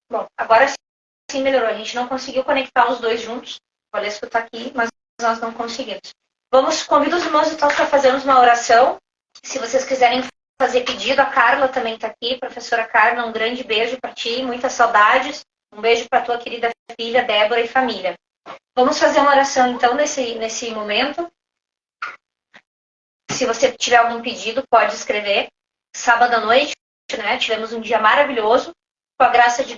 Bom, agora sim melhorou. A gente não conseguiu conectar os dois juntos. O Valesco está aqui, mas nós não conseguimos. Convido os irmãos então para fazermos uma oração. Se vocês quiserem fazer pedido, a Carla também está aqui. Professora Carla, um grande beijo para ti, muitas saudades. Um beijo para tua querida filha, Débora, e família. Vamos fazer uma oração então nesse momento. Se você tiver algum pedido, pode escrever. Sábado à noite, né? Tivemos um dia maravilhoso. Com a graça de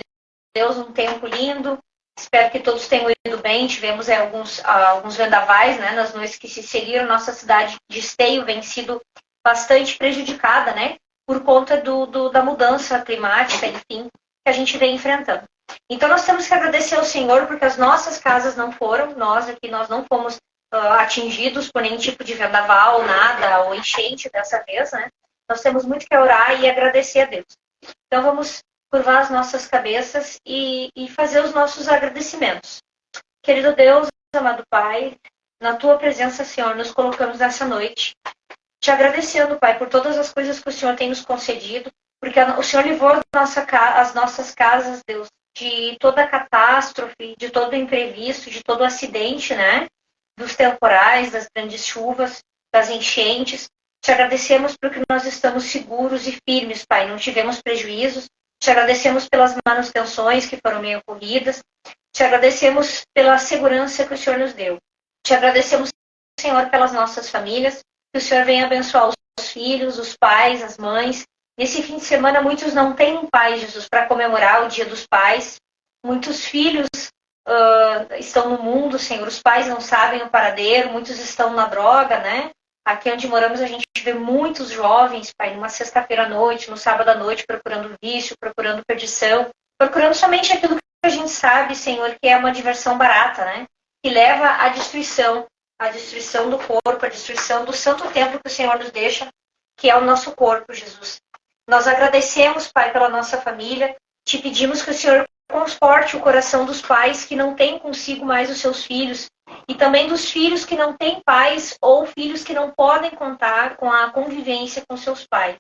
Deus, um tempo lindo. Espero que todos tenham ido bem. Tivemos alguns vendavais, né, nas noites que se seguiram. Nossa cidade de Esteio vem sido bastante prejudicada, né, por conta da mudança climática, enfim, que a gente vem enfrentando. Então, nós temos que agradecer ao Senhor porque as nossas casas não foram, nós não fomos atingidos por nenhum tipo de vendaval, nada, ou enchente dessa vez, né. Nós temos muito que orar e agradecer a Deus. Então, vamos curvar as nossas cabeças e fazer os nossos agradecimentos. Querido Deus, amado Pai, na Tua presença, Senhor, nos colocamos nessa noite, te agradecendo, Pai, por todas as coisas que o Senhor tem nos concedido, porque o Senhor livrou as nossas casas, Deus, de toda catástrofe, de todo imprevisto, de todo acidente, né? Dos temporais, das grandes chuvas, das enchentes. Te agradecemos porque nós estamos seguros e firmes, Pai, não tivemos prejuízos. Te agradecemos pelas manutenções que foram bem ocorridas. Te agradecemos pela segurança que o Senhor nos deu. Te agradecemos, Senhor, pelas nossas famílias. Que o Senhor venha abençoar os filhos, os pais, as mães. Nesse fim de semana, muitos não têm um pai, Jesus, para comemorar o Dia dos Pais. Muitos filhos estão no mundo, Senhor. Os pais não sabem o paradeiro. Muitos estão na droga, né? Aqui onde moramos, a gente vê muitos jovens, Pai, numa sexta-feira à noite, no sábado à noite, procurando vício, procurando perdição, procurando somente aquilo que a gente sabe, Senhor, que é uma diversão barata, né? Que leva à destruição do corpo, à destruição do santo templo que o Senhor nos deixa, que é o nosso corpo, Jesus. Nós agradecemos, Pai, pela nossa família, te pedimos que o Senhor conforte o coração dos pais que não têm consigo mais os seus filhos, e também dos filhos que não têm pais ou filhos que não podem contar com a convivência com seus pais.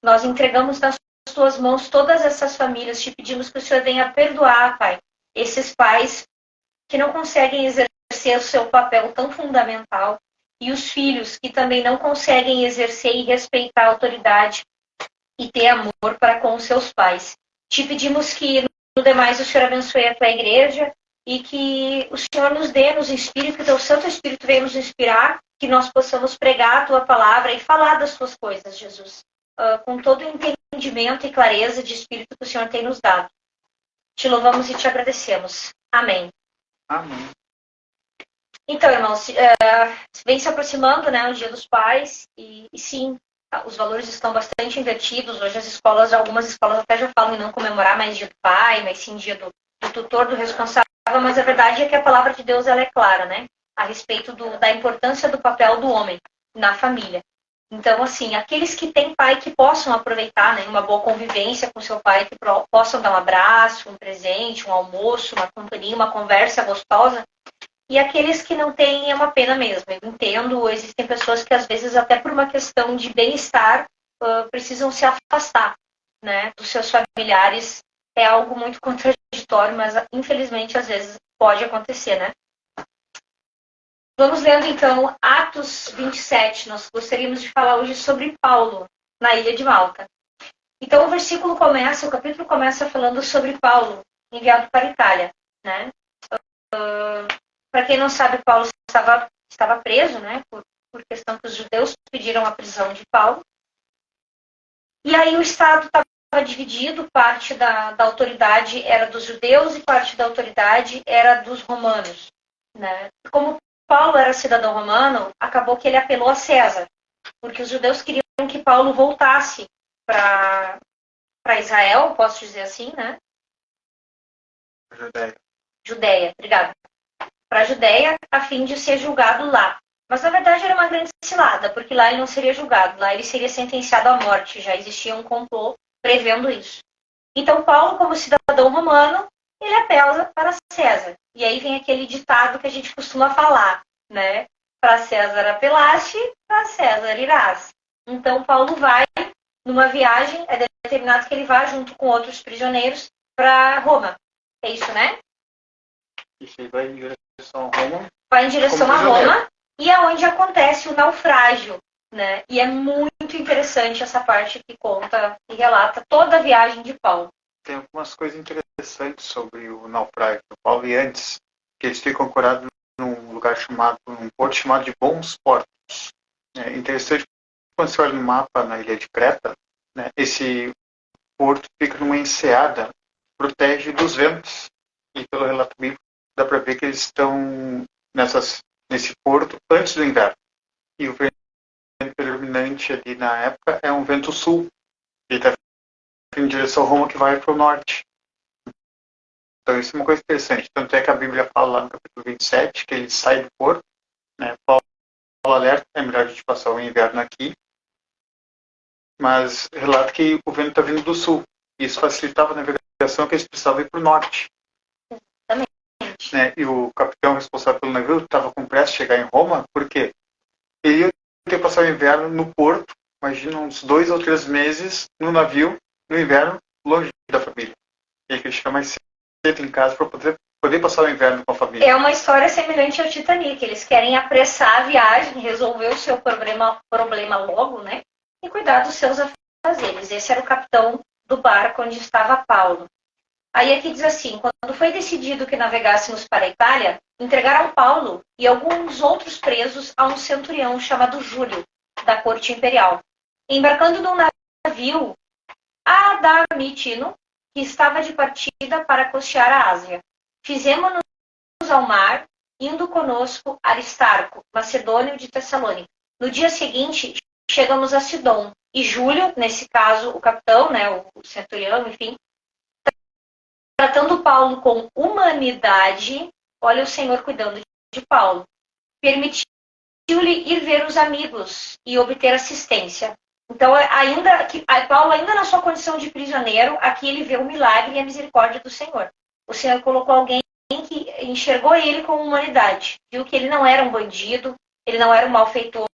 Nós entregamos nas tuas mãos todas essas famílias, te pedimos que o Senhor venha perdoar, Pai, esses pais que não conseguem exercer o seu papel tão fundamental e os filhos que também não conseguem exercer e respeitar a autoridade e ter amor para com os seus pais. Te pedimos que, no demais, o Senhor abençoe a tua igreja e que o Senhor nos inspire, que o teu Santo Espírito venha nos inspirar, que nós possamos pregar a tua palavra e falar das tuas coisas, Jesus, com todo o entendimento e clareza de espírito que o Senhor tem nos dado. Te louvamos e te agradecemos. Amém. Amém. Então, irmãos, vem se aproximando, né, o Dia dos Pais e sim, os valores estão bastante invertidos. Hoje algumas escolas até já falam em não comemorar mais Dia do Pai, mas sim Dia do tutor, do responsável, mas a verdade é que a palavra de Deus ela é clara, né, a respeito da importância do papel do homem na família. Então, assim, aqueles que têm pai que possam aproveitar, né, uma boa convivência com seu pai, que possam dar um abraço, um presente, um almoço, uma companhia, uma conversa gostosa. E aqueles que não têm é uma pena mesmo. Eu entendo, existem pessoas que às vezes até por uma questão de bem-estar precisam se afastar, né, dos seus familiares. É algo muito contraditório, mas infelizmente às vezes pode acontecer, né? Vamos lendo então Atos 27. Nós gostaríamos de falar hoje sobre Paulo na ilha de Malta. Então o capítulo começa falando sobre Paulo, enviado para a Itália, né? Para quem não sabe, Paulo estava preso, né, por questão que os judeus pediram a prisão de Paulo. E aí o Estado estava dividido, parte da autoridade era dos judeus e parte da autoridade era dos romanos, né? Como Paulo era cidadão romano, acabou que ele apelou a César, porque os judeus queriam que Paulo voltasse para Israel, posso dizer assim, né? Judeia, obrigada. Para a Judéia, a fim de ser julgado lá. Mas, na verdade, era uma grande cilada, porque lá ele não seria julgado, lá ele seria sentenciado à morte, já existia um complô prevendo isso. Então, Paulo, como cidadão romano, ele apela para César. E aí vem aquele ditado que a gente costuma falar, né? Para César apelaste, para César irás. Então, Paulo vai numa viagem, é determinado que ele vá junto com outros prisioneiros para Roma. É isso, né? Isso aí vai em direção a Roma. Vai em direção a Roma e é onde acontece o naufrágio, né? E é muito interessante essa parte que conta e relata toda a viagem de Paulo. Tem algumas coisas interessantes sobre o naufrágio do Paulo e antes, que eles ficam ancorados num porto chamado de Bons Portos. É interessante, quando você olha no mapa na ilha de Creta, né, esse porto fica numa enseada, protege dos ventos. E pelo relato bíblico, dá para ver que eles estão nesse porto antes do inverno. E o vento predominante ali na época é um vento sul. E está em direção a Roma, que vai para o norte. Então isso é uma coisa interessante. Tanto é que a Bíblia fala lá no capítulo 27 que ele sai do porto, né? Paulo alerta, é melhor a gente passar o inverno aqui, mas relata que o vento está vindo do sul. Isso facilitava a navegação, que eles precisavam ir para o norte. Né? E o capitão responsável pelo navio estava com pressa de chegar em Roma, porque ele ia ter que passar o inverno no porto, imagina uns 2 ou 3 meses no navio, no inverno, longe da família. Ele queria chegar mais cedo em casa para poder passar o inverno com a família. É uma história semelhante ao Titanic. Eles querem apressar a viagem, resolver o seu problema logo, né? E cuidar dos seus afazeres. Esse era o capitão do barco onde estava Paulo. Aí aqui diz assim, quando foi decidido que navegássemos para a Itália, entregaram Paulo e alguns outros presos a um centurião chamado Júlio, da corte imperial. Embarcando num navio Adamitino, que estava de partida para costear a Ásia. Fizemos-nos ao mar, indo conosco Aristarco, macedônio de Tessalônica. No dia seguinte, chegamos a Sidom, e Júlio, nesse caso o capitão, né, o centurião, enfim, tratando Paulo com humanidade, olha o Senhor cuidando de Paulo, permitiu-lhe ir ver os amigos e obter assistência. Então, Paulo, ainda na sua condição de prisioneiro, aqui ele vê o milagre e a misericórdia do Senhor. O Senhor colocou alguém que enxergou ele com humanidade, viu que ele não era um bandido, ele não era um malfeitor,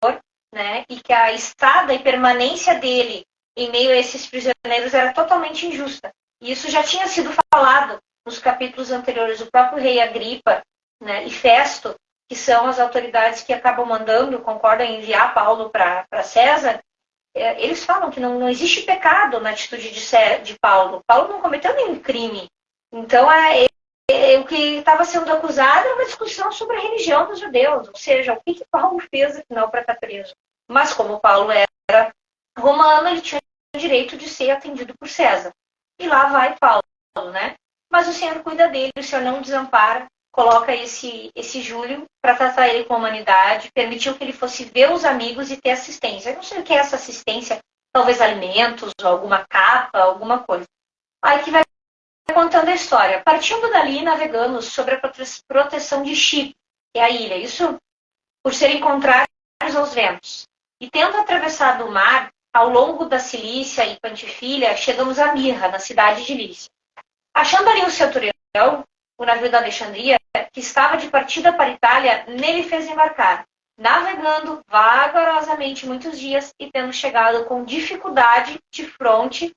né? E que a estada e permanência dele em meio a esses prisioneiros era totalmente injusta. E isso já tinha sido falado nos capítulos anteriores. O próprio rei Agripa, né, e Festo, que são as autoridades que acabam mandando, concordam em enviar Paulo para César, eles falam que não existe pecado na atitude de Paulo. Paulo não cometeu nenhum crime. Então, o que estava sendo acusado era uma discussão sobre a religião dos judeus, ou seja, o que Paulo fez, afinal, para estar preso. Mas como Paulo era romano, ele tinha o direito de ser atendido por César. E lá vai Paulo, né? Mas o Senhor cuida dele, o Senhor não desampara, coloca esse Júlio para tratar ele com humanidade, permitiu que ele fosse ver os amigos e ter assistência. Eu não sei o que é essa assistência, talvez alimentos, alguma capa, alguma coisa. Aí que vai contando a história. Partindo dali, navegamos sobre a proteção de Chipre, que é a ilha, isso por serem contrários aos ventos. E tendo atravessado o mar, ao longo da Cilícia e Pantifilha, chegamos a Mirra, na cidade de Lícia. Achando ali o centurião, o navio da Alexandria, que estava de partida para a Itália, nele fez embarcar, navegando vagarosamente muitos dias e tendo chegado com dificuldade de fronte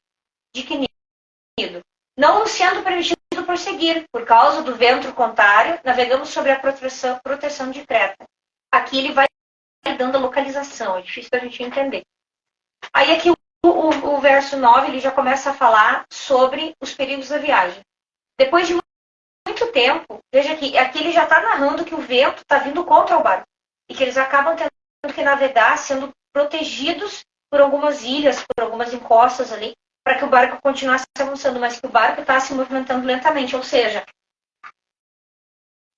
de Cnido. Não nos sendo permitido prosseguir, por causa do vento contrário, navegamos sobre a proteção de Creta. Aqui ele vai dando a localização, é difícil a gente entender. Aí aqui o verso 9, ele já começa a falar sobre os perigos da viagem. Depois de muito tempo, veja que aqui ele já está narrando que o vento está vindo contra o barco. E que eles acabam tendo que navegar, sendo protegidos por algumas ilhas, por algumas encostas ali, para que o barco continuasse avançando, mas que o barco está se movimentando lentamente. Ou seja,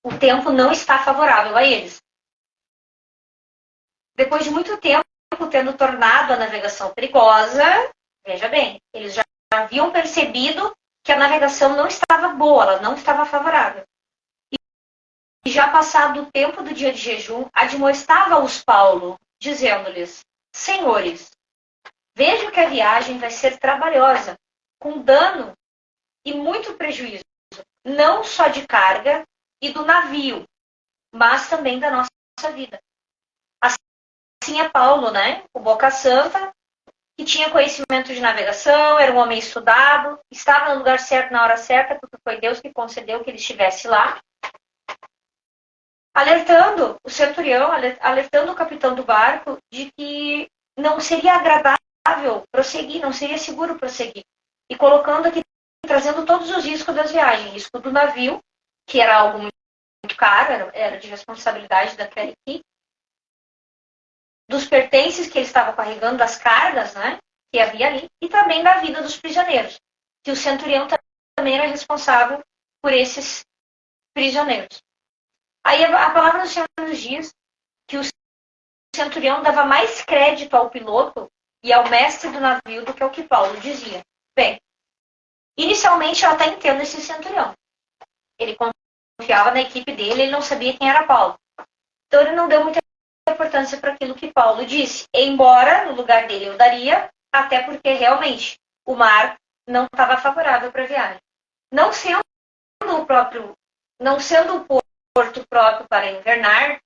o tempo não está favorável a eles. Depois de muito tempo, tendo tornado a navegação perigosa, veja bem, eles já haviam percebido que a navegação não estava boa, ela não estava favorável. E já passado o tempo do dia de jejum, admoestava-os Paulo, dizendo-lhes: Senhores, vejo que a viagem vai ser trabalhosa, com dano e muito prejuízo, não só de carga e do navio, mas também da nossa vida. Assim é Paulo, né? O Boca Santa, que tinha conhecimento de navegação, era um homem estudado, estava no lugar certo na hora certa, porque foi Deus que concedeu que ele estivesse lá. Alertando o centurião, alertando o capitão do barco de que não seria agradável prosseguir, não seria seguro prosseguir. E colocando aqui, trazendo todos os riscos das viagens. Risco do navio, que era algo muito caro, era de responsabilidade daquela equipe. Dos pertences que ele estava carregando, das cargas, né, que havia ali, e também da vida dos prisioneiros. Que o centurião também era responsável por esses prisioneiros. Aí a palavra do Senhor nos diz que o centurião dava mais crédito ao piloto e ao mestre do navio do que ao que Paulo dizia. Bem, inicialmente eu até entendo esse centurião. Ele confiava na equipe dele, ele não sabia quem era Paulo. Então ele não deu muita importância para aquilo que Paulo disse. Embora, no lugar dele, eu daria, até porque realmente o mar não estava favorável para a viagem. Não sendo o porto próprio para invernar,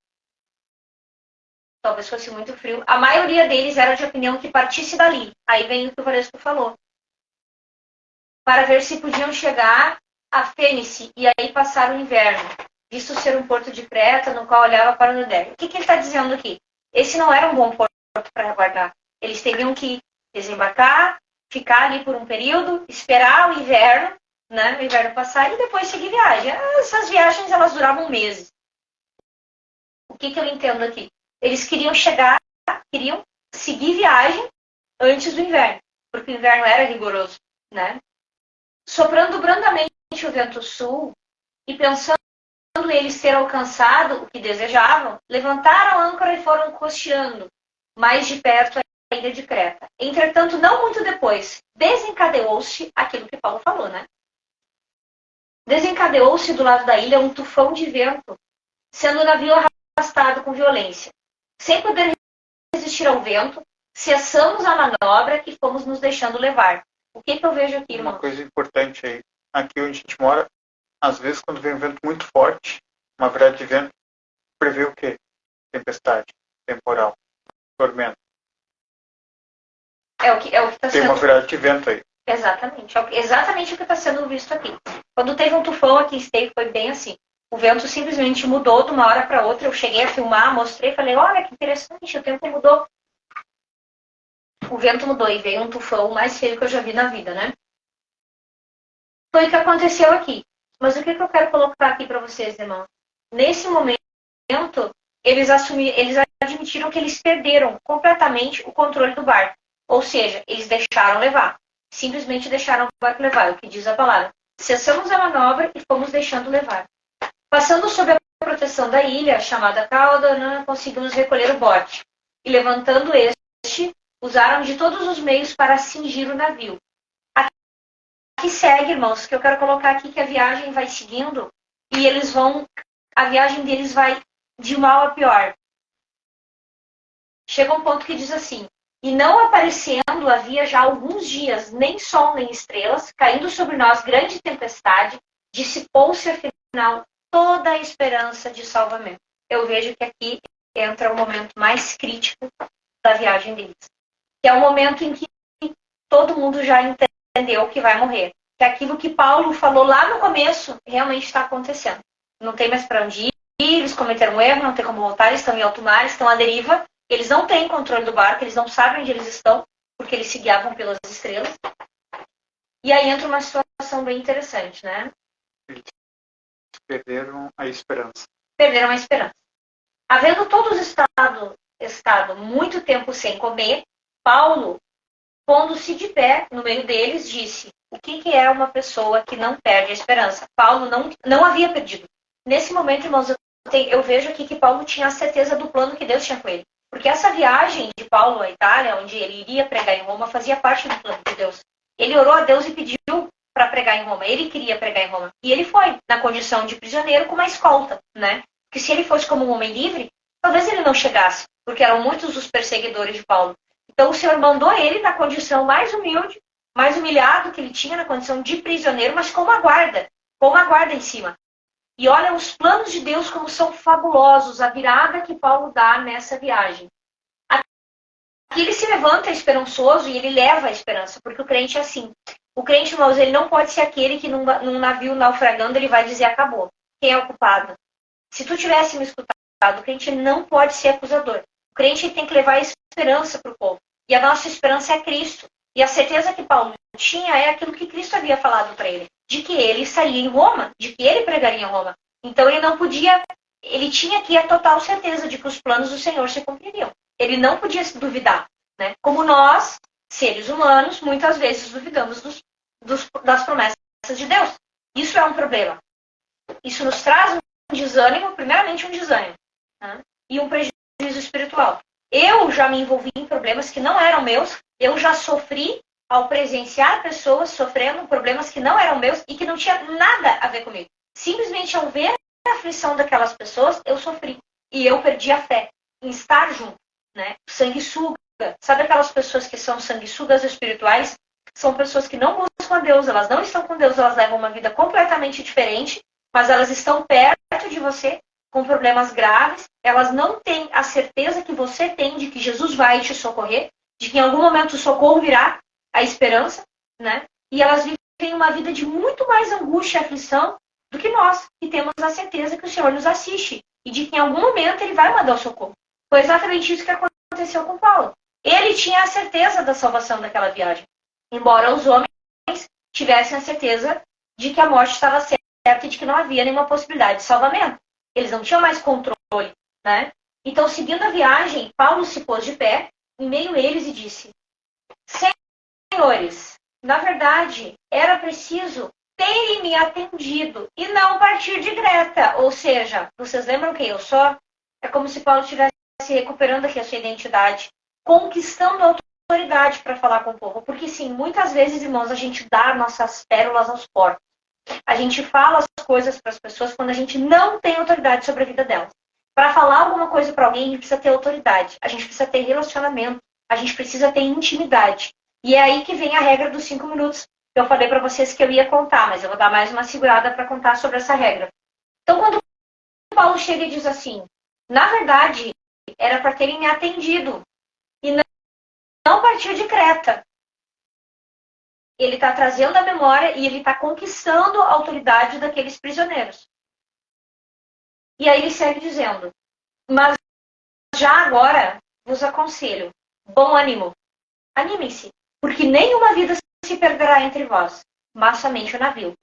talvez fosse muito frio, a maioria deles era de opinião que partisse dali. Aí vem o que o Varesco falou. Para ver se podiam chegar a Fênice e aí passar o inverno, visto ser um porto de Creta, no qual olhava para o Nordeste. O que ele está dizendo aqui? Esse não era um bom porto para aguardar. Eles teriam que desembarcar, ficar ali por um período, esperar o inverno, né, o inverno passar e depois seguir viagem. Essas viagens, elas duravam meses. O que eu entendo aqui? Eles queriam seguir viagem antes do inverno, porque o inverno era rigoroso, né? Soprando brandamente o vento sul e pensando eles ter alcançado o que desejavam, levantaram a âncora e foram costeando mais de perto a ilha de Creta. Entretanto, não muito depois, desencadeou-se aquilo que Paulo falou, né? Desencadeou-se do lado da ilha um tufão de vento, sendo o navio arrastado com violência. Sem poder resistir ao vento, cessamos a manobra e fomos nos deixando levar. O que eu vejo aqui, irmão? Uma coisa importante aí. Aqui onde a gente mora, às vezes quando vem um vento muito forte, uma virada de vento prevê o quê? Tempestade, temporal, tormenta. É o que está sendo... Tem uma virada de vento aí. Exatamente. Exatamente o que está sendo visto aqui. Quando teve um tufão aqui em Steve, foi bem assim. O vento simplesmente mudou de uma hora para outra. Eu cheguei a filmar, mostrei, falei, olha que interessante, o tempo mudou. O vento mudou e veio um tufão mais feio que eu já vi na vida, né? Foi o que aconteceu aqui. Mas o que eu quero colocar aqui para vocês, irmãos? Nesse momento, eles admitiram que eles perderam completamente o controle do barco. Ou seja, eles deixaram levar. Simplesmente deixaram o barco levar, é o que diz a palavra. Cessamos a manobra e fomos deixando levar. Passando sob a proteção da ilha, chamada Cauda, conseguimos recolher o bote. E levantando este, usaram de todos os meios para cingir o navio. Aqui segue, irmãos, que eu quero colocar aqui que a viagem vai seguindo e a viagem deles vai de mal a pior. Chega um ponto que diz assim, e não aparecendo havia já alguns dias, nem sol nem estrelas, caindo sobre nós grande tempestade, dissipou-se afinal toda a esperança de salvamento. Eu vejo que aqui entra o momento mais crítico da viagem deles. Que é o momento em que todo mundo já entendeu que vai morrer. Que aquilo que Paulo falou lá no começo realmente está acontecendo. Não tem mais para onde ir, eles cometeram um erro, não tem como voltar, eles estão em alto mar, estão à deriva, eles não têm controle do barco, eles não sabem onde eles estão, porque eles se guiavam pelas estrelas. E aí entra uma situação bem interessante, né? Eles perderam a esperança. Perderam a esperança. Havendo todos estado muito tempo sem comer, Paulo, pondo-se de pé no meio deles, disse: o que é uma pessoa que não perde a esperança? Paulo não havia perdido. Nesse momento, irmãos, eu vejo aqui que Paulo tinha a certeza do plano que Deus tinha com ele. Porque essa viagem de Paulo à Itália, onde ele iria pregar em Roma, fazia parte do plano de Deus. Ele orou a Deus e pediu para pregar em Roma. Ele queria pregar em Roma. E ele foi, na condição de prisioneiro, com uma escolta, né? Porque se ele fosse como um homem livre, talvez ele não chegasse, porque eram muitos os perseguidores de Paulo. Então o Senhor mandou ele na condição mais humilde, mais humilhado que ele tinha, na condição de prisioneiro, mas com uma guarda em cima. E olha os planos de Deus como são fabulosos, a virada que Paulo dá nessa viagem. ele se levanta esperançoso e ele leva a esperança, porque o crente é assim. O crente, irmãos, ele não pode ser aquele que num navio naufragando ele vai dizer acabou. Quem é o culpado? Se tu tivesse me escutado, o crente não pode ser acusador. O crente tem que levar a esperança para o povo. E a nossa esperança é Cristo. E a certeza que Paulo tinha é aquilo que Cristo havia falado para ele, de que ele sairia em Roma, de que ele pregaria em Roma. Então ele não podia, ele tinha aqui a total certeza de que os planos do Senhor se cumpririam. Ele não podia se duvidar, né? Como nós, seres humanos, muitas vezes duvidamos das promessas de Deus. Isso é um problema. Isso nos traz um desânimo, primeiramente um desânimo, né? E um prejuízo espiritual. Eu já me envolvi em problemas que não eram meus, eu já sofri ao presenciar pessoas sofrendo problemas que não eram meus e que não tinha nada a ver comigo. Simplesmente ao ver a aflição daquelas pessoas, eu sofri. E eu perdi a fé em estar junto, né? Sanguessuga. Sabe aquelas pessoas que são sanguessugas espirituais? São pessoas que não buscam a Deus, elas não estão com Deus, elas levam uma vida completamente diferente, mas elas estão perto de você com problemas graves, elas não têm a certeza que você tem de que Jesus vai te socorrer, de que em algum momento o socorro virá, a esperança, né? E elas vivem uma vida de muito mais angústia e aflição do que nós, que temos a certeza que o Senhor nos assiste e de que em algum momento Ele vai mandar o socorro. Foi exatamente isso que aconteceu com Paulo. Ele tinha a certeza da salvação daquela viagem, embora os homens tivessem a certeza de que a morte estava certa e de que não havia nenhuma possibilidade de salvamento. Eles não tinham mais controle, né? Então, seguindo a viagem, Paulo se pôs de pé em meio a eles e disse: Senhores, na verdade, era preciso terem me atendido e não partir de Creta. Ou seja, vocês lembram quem eu sou? É como se Paulo estivesse recuperando aqui a sua identidade, conquistando a autoridade para falar com o povo. Porque sim, muitas vezes, irmãos, a gente dá nossas pérolas aos porcos. A gente fala as coisas para as pessoas quando a gente não tem autoridade sobre a vida delas. Para falar alguma coisa para alguém, a gente precisa ter autoridade. A gente precisa ter relacionamento. A gente precisa ter intimidade. E é aí que vem a regra dos 5 minutos. Que eu falei para vocês que eu ia contar, mas eu vou dar mais uma segurada para contar sobre essa regra. Então, quando Paulo chega e diz assim, na verdade, era para terem me atendido e não partir de Creta. Ele está trazendo a memória e ele está conquistando a autoridade daqueles prisioneiros. E aí ele segue dizendo, mas já agora vos aconselho, bom ânimo, animem-se, porque nenhuma vida se perderá entre vós, mas somente o navio.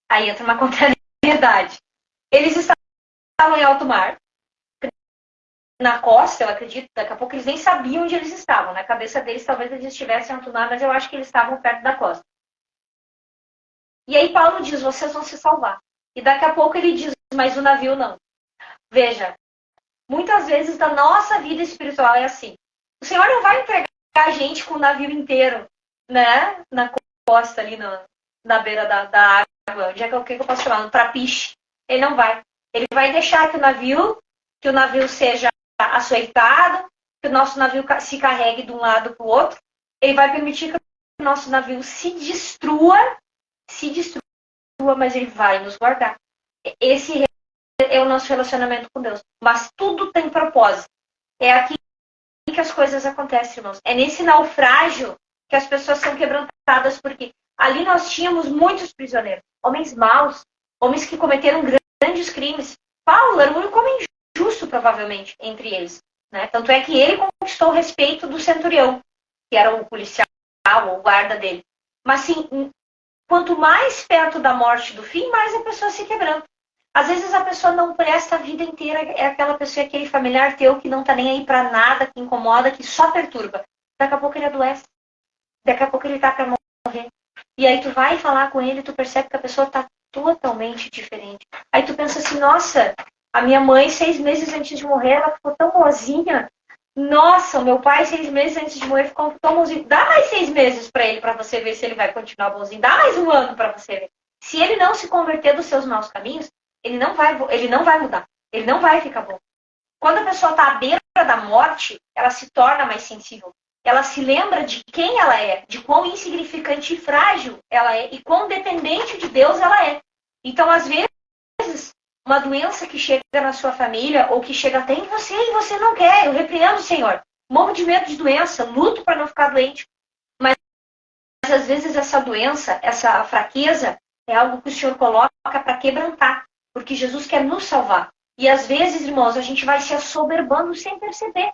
Aí entra uma contrariedade. Eles estavam em alto mar, na costa, eu acredito, daqui a pouco eles nem sabiam onde eles estavam. Na cabeça deles, talvez eles estivessem em alto mar, mas eu acho que eles estavam perto da costa. E aí Paulo diz, vocês vão se salvar. E daqui a pouco ele diz, mas o navio não. Veja, muitas vezes da nossa vida espiritual é assim. O Senhor não vai entregar a gente com o navio inteiro, né? Na costa ali, na beira da água. Onde é que eu posso chamar? No trapiche. Ele não vai. Ele vai deixar que o navio seja açoitado, que o nosso navio se carregue de um lado para o outro. Ele vai permitir que o nosso navio se destrua, mas ele vai nos guardar. Esse é o nosso relacionamento com Deus. Mas tudo tem propósito. É aqui que as coisas acontecem, irmãos. É nesse naufrágio que as pessoas são quebrantadas, porque ali nós tínhamos muitos prisioneiros. Homens maus, homens que cometeram grandes crimes. Paulo era o único homem justo, provavelmente, entre eles. Né? Tanto é que ele conquistou o respeito do centurião, que era o policial, ou o guarda dele. Mas, sim, quanto mais perto da morte do fim, mais a pessoa se quebranta. Às vezes a pessoa não presta a vida inteira, é aquela pessoa, aquele familiar teu que não tá nem aí pra nada, que incomoda, que só perturba. Daqui a pouco ele adoece. Daqui a pouco ele tá pra morrer. E aí tu vai falar com ele, tu percebe que a pessoa tá totalmente diferente. Aí tu pensa assim, nossa, a minha mãe 6 meses antes de morrer, ela ficou tão boazinha. Nossa, o meu pai 6 meses antes de morrer ficou tão bonzinho. Dá mais 6 meses pra ele, pra você ver se ele vai continuar bonzinho. Dá mais 1 ano pra você ver. Se ele não se converter dos seus maus caminhos, ele não vai mudar. Ele não vai ficar bom. Quando a pessoa está à beira da morte, ela se torna mais sensível. Ela se lembra de quem ela é, de quão insignificante e frágil ela é e quão dependente de Deus ela é. Então, às vezes, uma doença que chega na sua família ou que chega até em você e você não quer, eu repreendo, Senhor. morro de medo de doença, luto para não ficar doente. Mas às vezes essa doença, essa fraqueza, é algo que o Senhor coloca para quebrantar, porque Jesus quer nos salvar. E às vezes, irmãos, a gente vai se assoberbando sem perceber.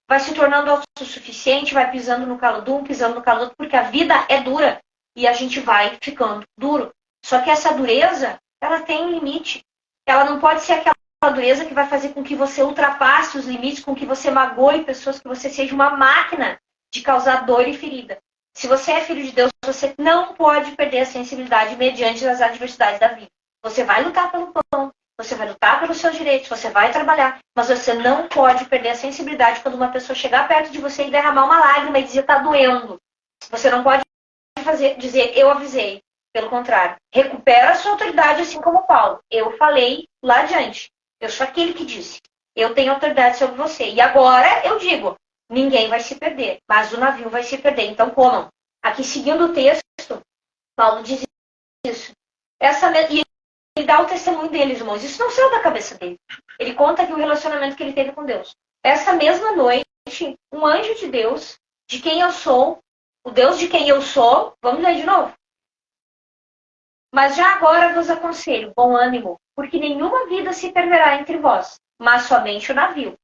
Vai se tornando autossuficiente, vai pisando no calo de um, pisando no calo do outro, porque a vida é dura e a gente vai ficando duro. Só que essa dureza, ela tem um limite. Ela não pode ser aquela dureza que vai fazer com que você ultrapasse os limites, com que você magoe pessoas, que você seja uma máquina de causar dor e ferida. Se você é filho de Deus, você não pode perder a sensibilidade mediante as adversidades da vida. Você vai lutar pelo pão, você vai lutar pelos seus direitos, você vai trabalhar, mas você não pode perder a sensibilidade quando uma pessoa chegar perto de você e derramar uma lágrima e dizer, tá doendo. Você não pode dizer, eu avisei. Pelo contrário, recupera a sua autoridade, assim como Paulo. Eu falei lá adiante. Eu sou aquele que disse. Eu tenho autoridade sobre você. E agora eu digo, ninguém vai se perder, mas o navio vai se perder. Então comam. Aqui, seguindo o texto, Paulo diz isso. E ele dá o testemunho deles, irmãos. Isso não saiu da cabeça dele. Ele conta aqui o relacionamento que ele teve com Deus. Essa mesma noite, um anjo de Deus, de quem eu sou, o Deus de quem eu sou, vamos ler de novo. Mas já agora vos aconselho, bom ânimo, porque nenhuma vida se perderá entre vós, mas somente o navio.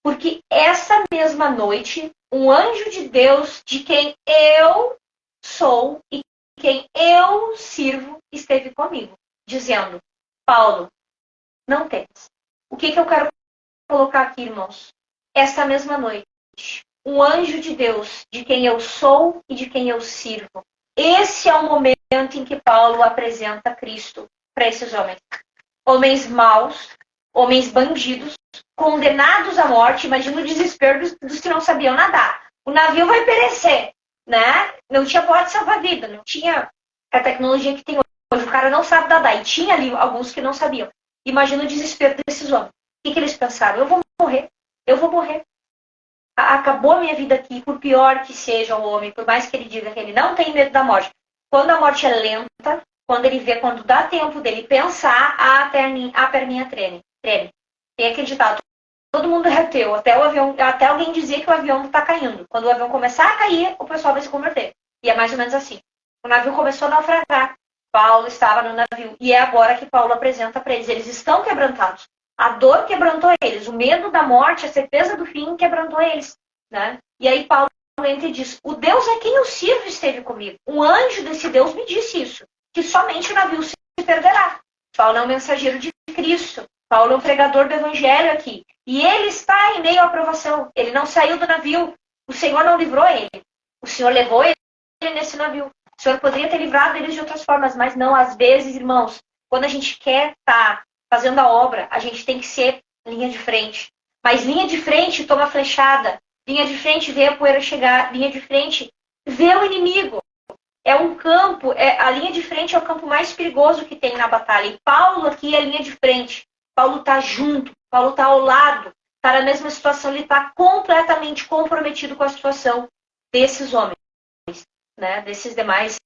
Porque essa mesma noite, um anjo de Deus, de quem eu sou e quem eu sirvo, esteve comigo, dizendo, Paulo, não temas. O que eu quero colocar aqui, irmãos? Essa mesma noite, um anjo de Deus, de quem eu sou e de quem eu sirvo. Esse é o momento em que Paulo apresenta Cristo para esses homens. Homens maus, homens bandidos, condenados à morte. Imagina o desespero dos que não sabiam nadar. O navio vai perecer, né? Não tinha bote salva-vida, não tinha a tecnologia que tem hoje. O cara não sabe nadar. E tinha ali alguns que não sabiam. Imagina o desespero desses homens. O que eles pensaram? Eu vou morrer. Eu vou morrer. Acabou a minha vida aqui, por pior que seja o homem, por mais que ele diga que ele não tem medo da morte. Quando a morte é lenta, quando ele vê, quando dá tempo dele pensar, a perninha treme. Tem aquele ditado, todo mundo é ateu, até alguém dizer que o avião está caindo. Quando o avião começar a cair, o pessoal vai se converter. E é mais ou menos assim. O navio começou a naufragar. Paulo estava no navio. E é agora que Paulo apresenta para eles. Eles estão quebrantados. A dor quebrantou eles. O medo da morte, a certeza do fim quebrantou eles. Né? E aí Paulo entra e diz, o Deus a quem eu sirvo esteve comigo. Um anjo desse Deus me disse isso. Que somente o navio se perderá. Paulo é um mensageiro de Cristo. Paulo é um pregador do evangelho aqui. E ele está em meio à provação. Ele não saiu do navio. O Senhor não livrou ele. O Senhor levou ele nesse navio. O Senhor poderia ter livrado eles de outras formas, mas não. Às vezes, irmãos, quando a gente quer estar fazendo a obra, a gente tem que ser linha de frente. Mas linha de frente toma flechada. Linha de frente vê a poeira chegar. Linha de frente vê o inimigo. É um campo, a linha de frente é o campo mais perigoso que tem na batalha. E Paulo aqui é a linha de frente. Paulo está junto, Paulo está ao lado, está na mesma situação, ele está completamente comprometido com a situação desses homens, né, desses demais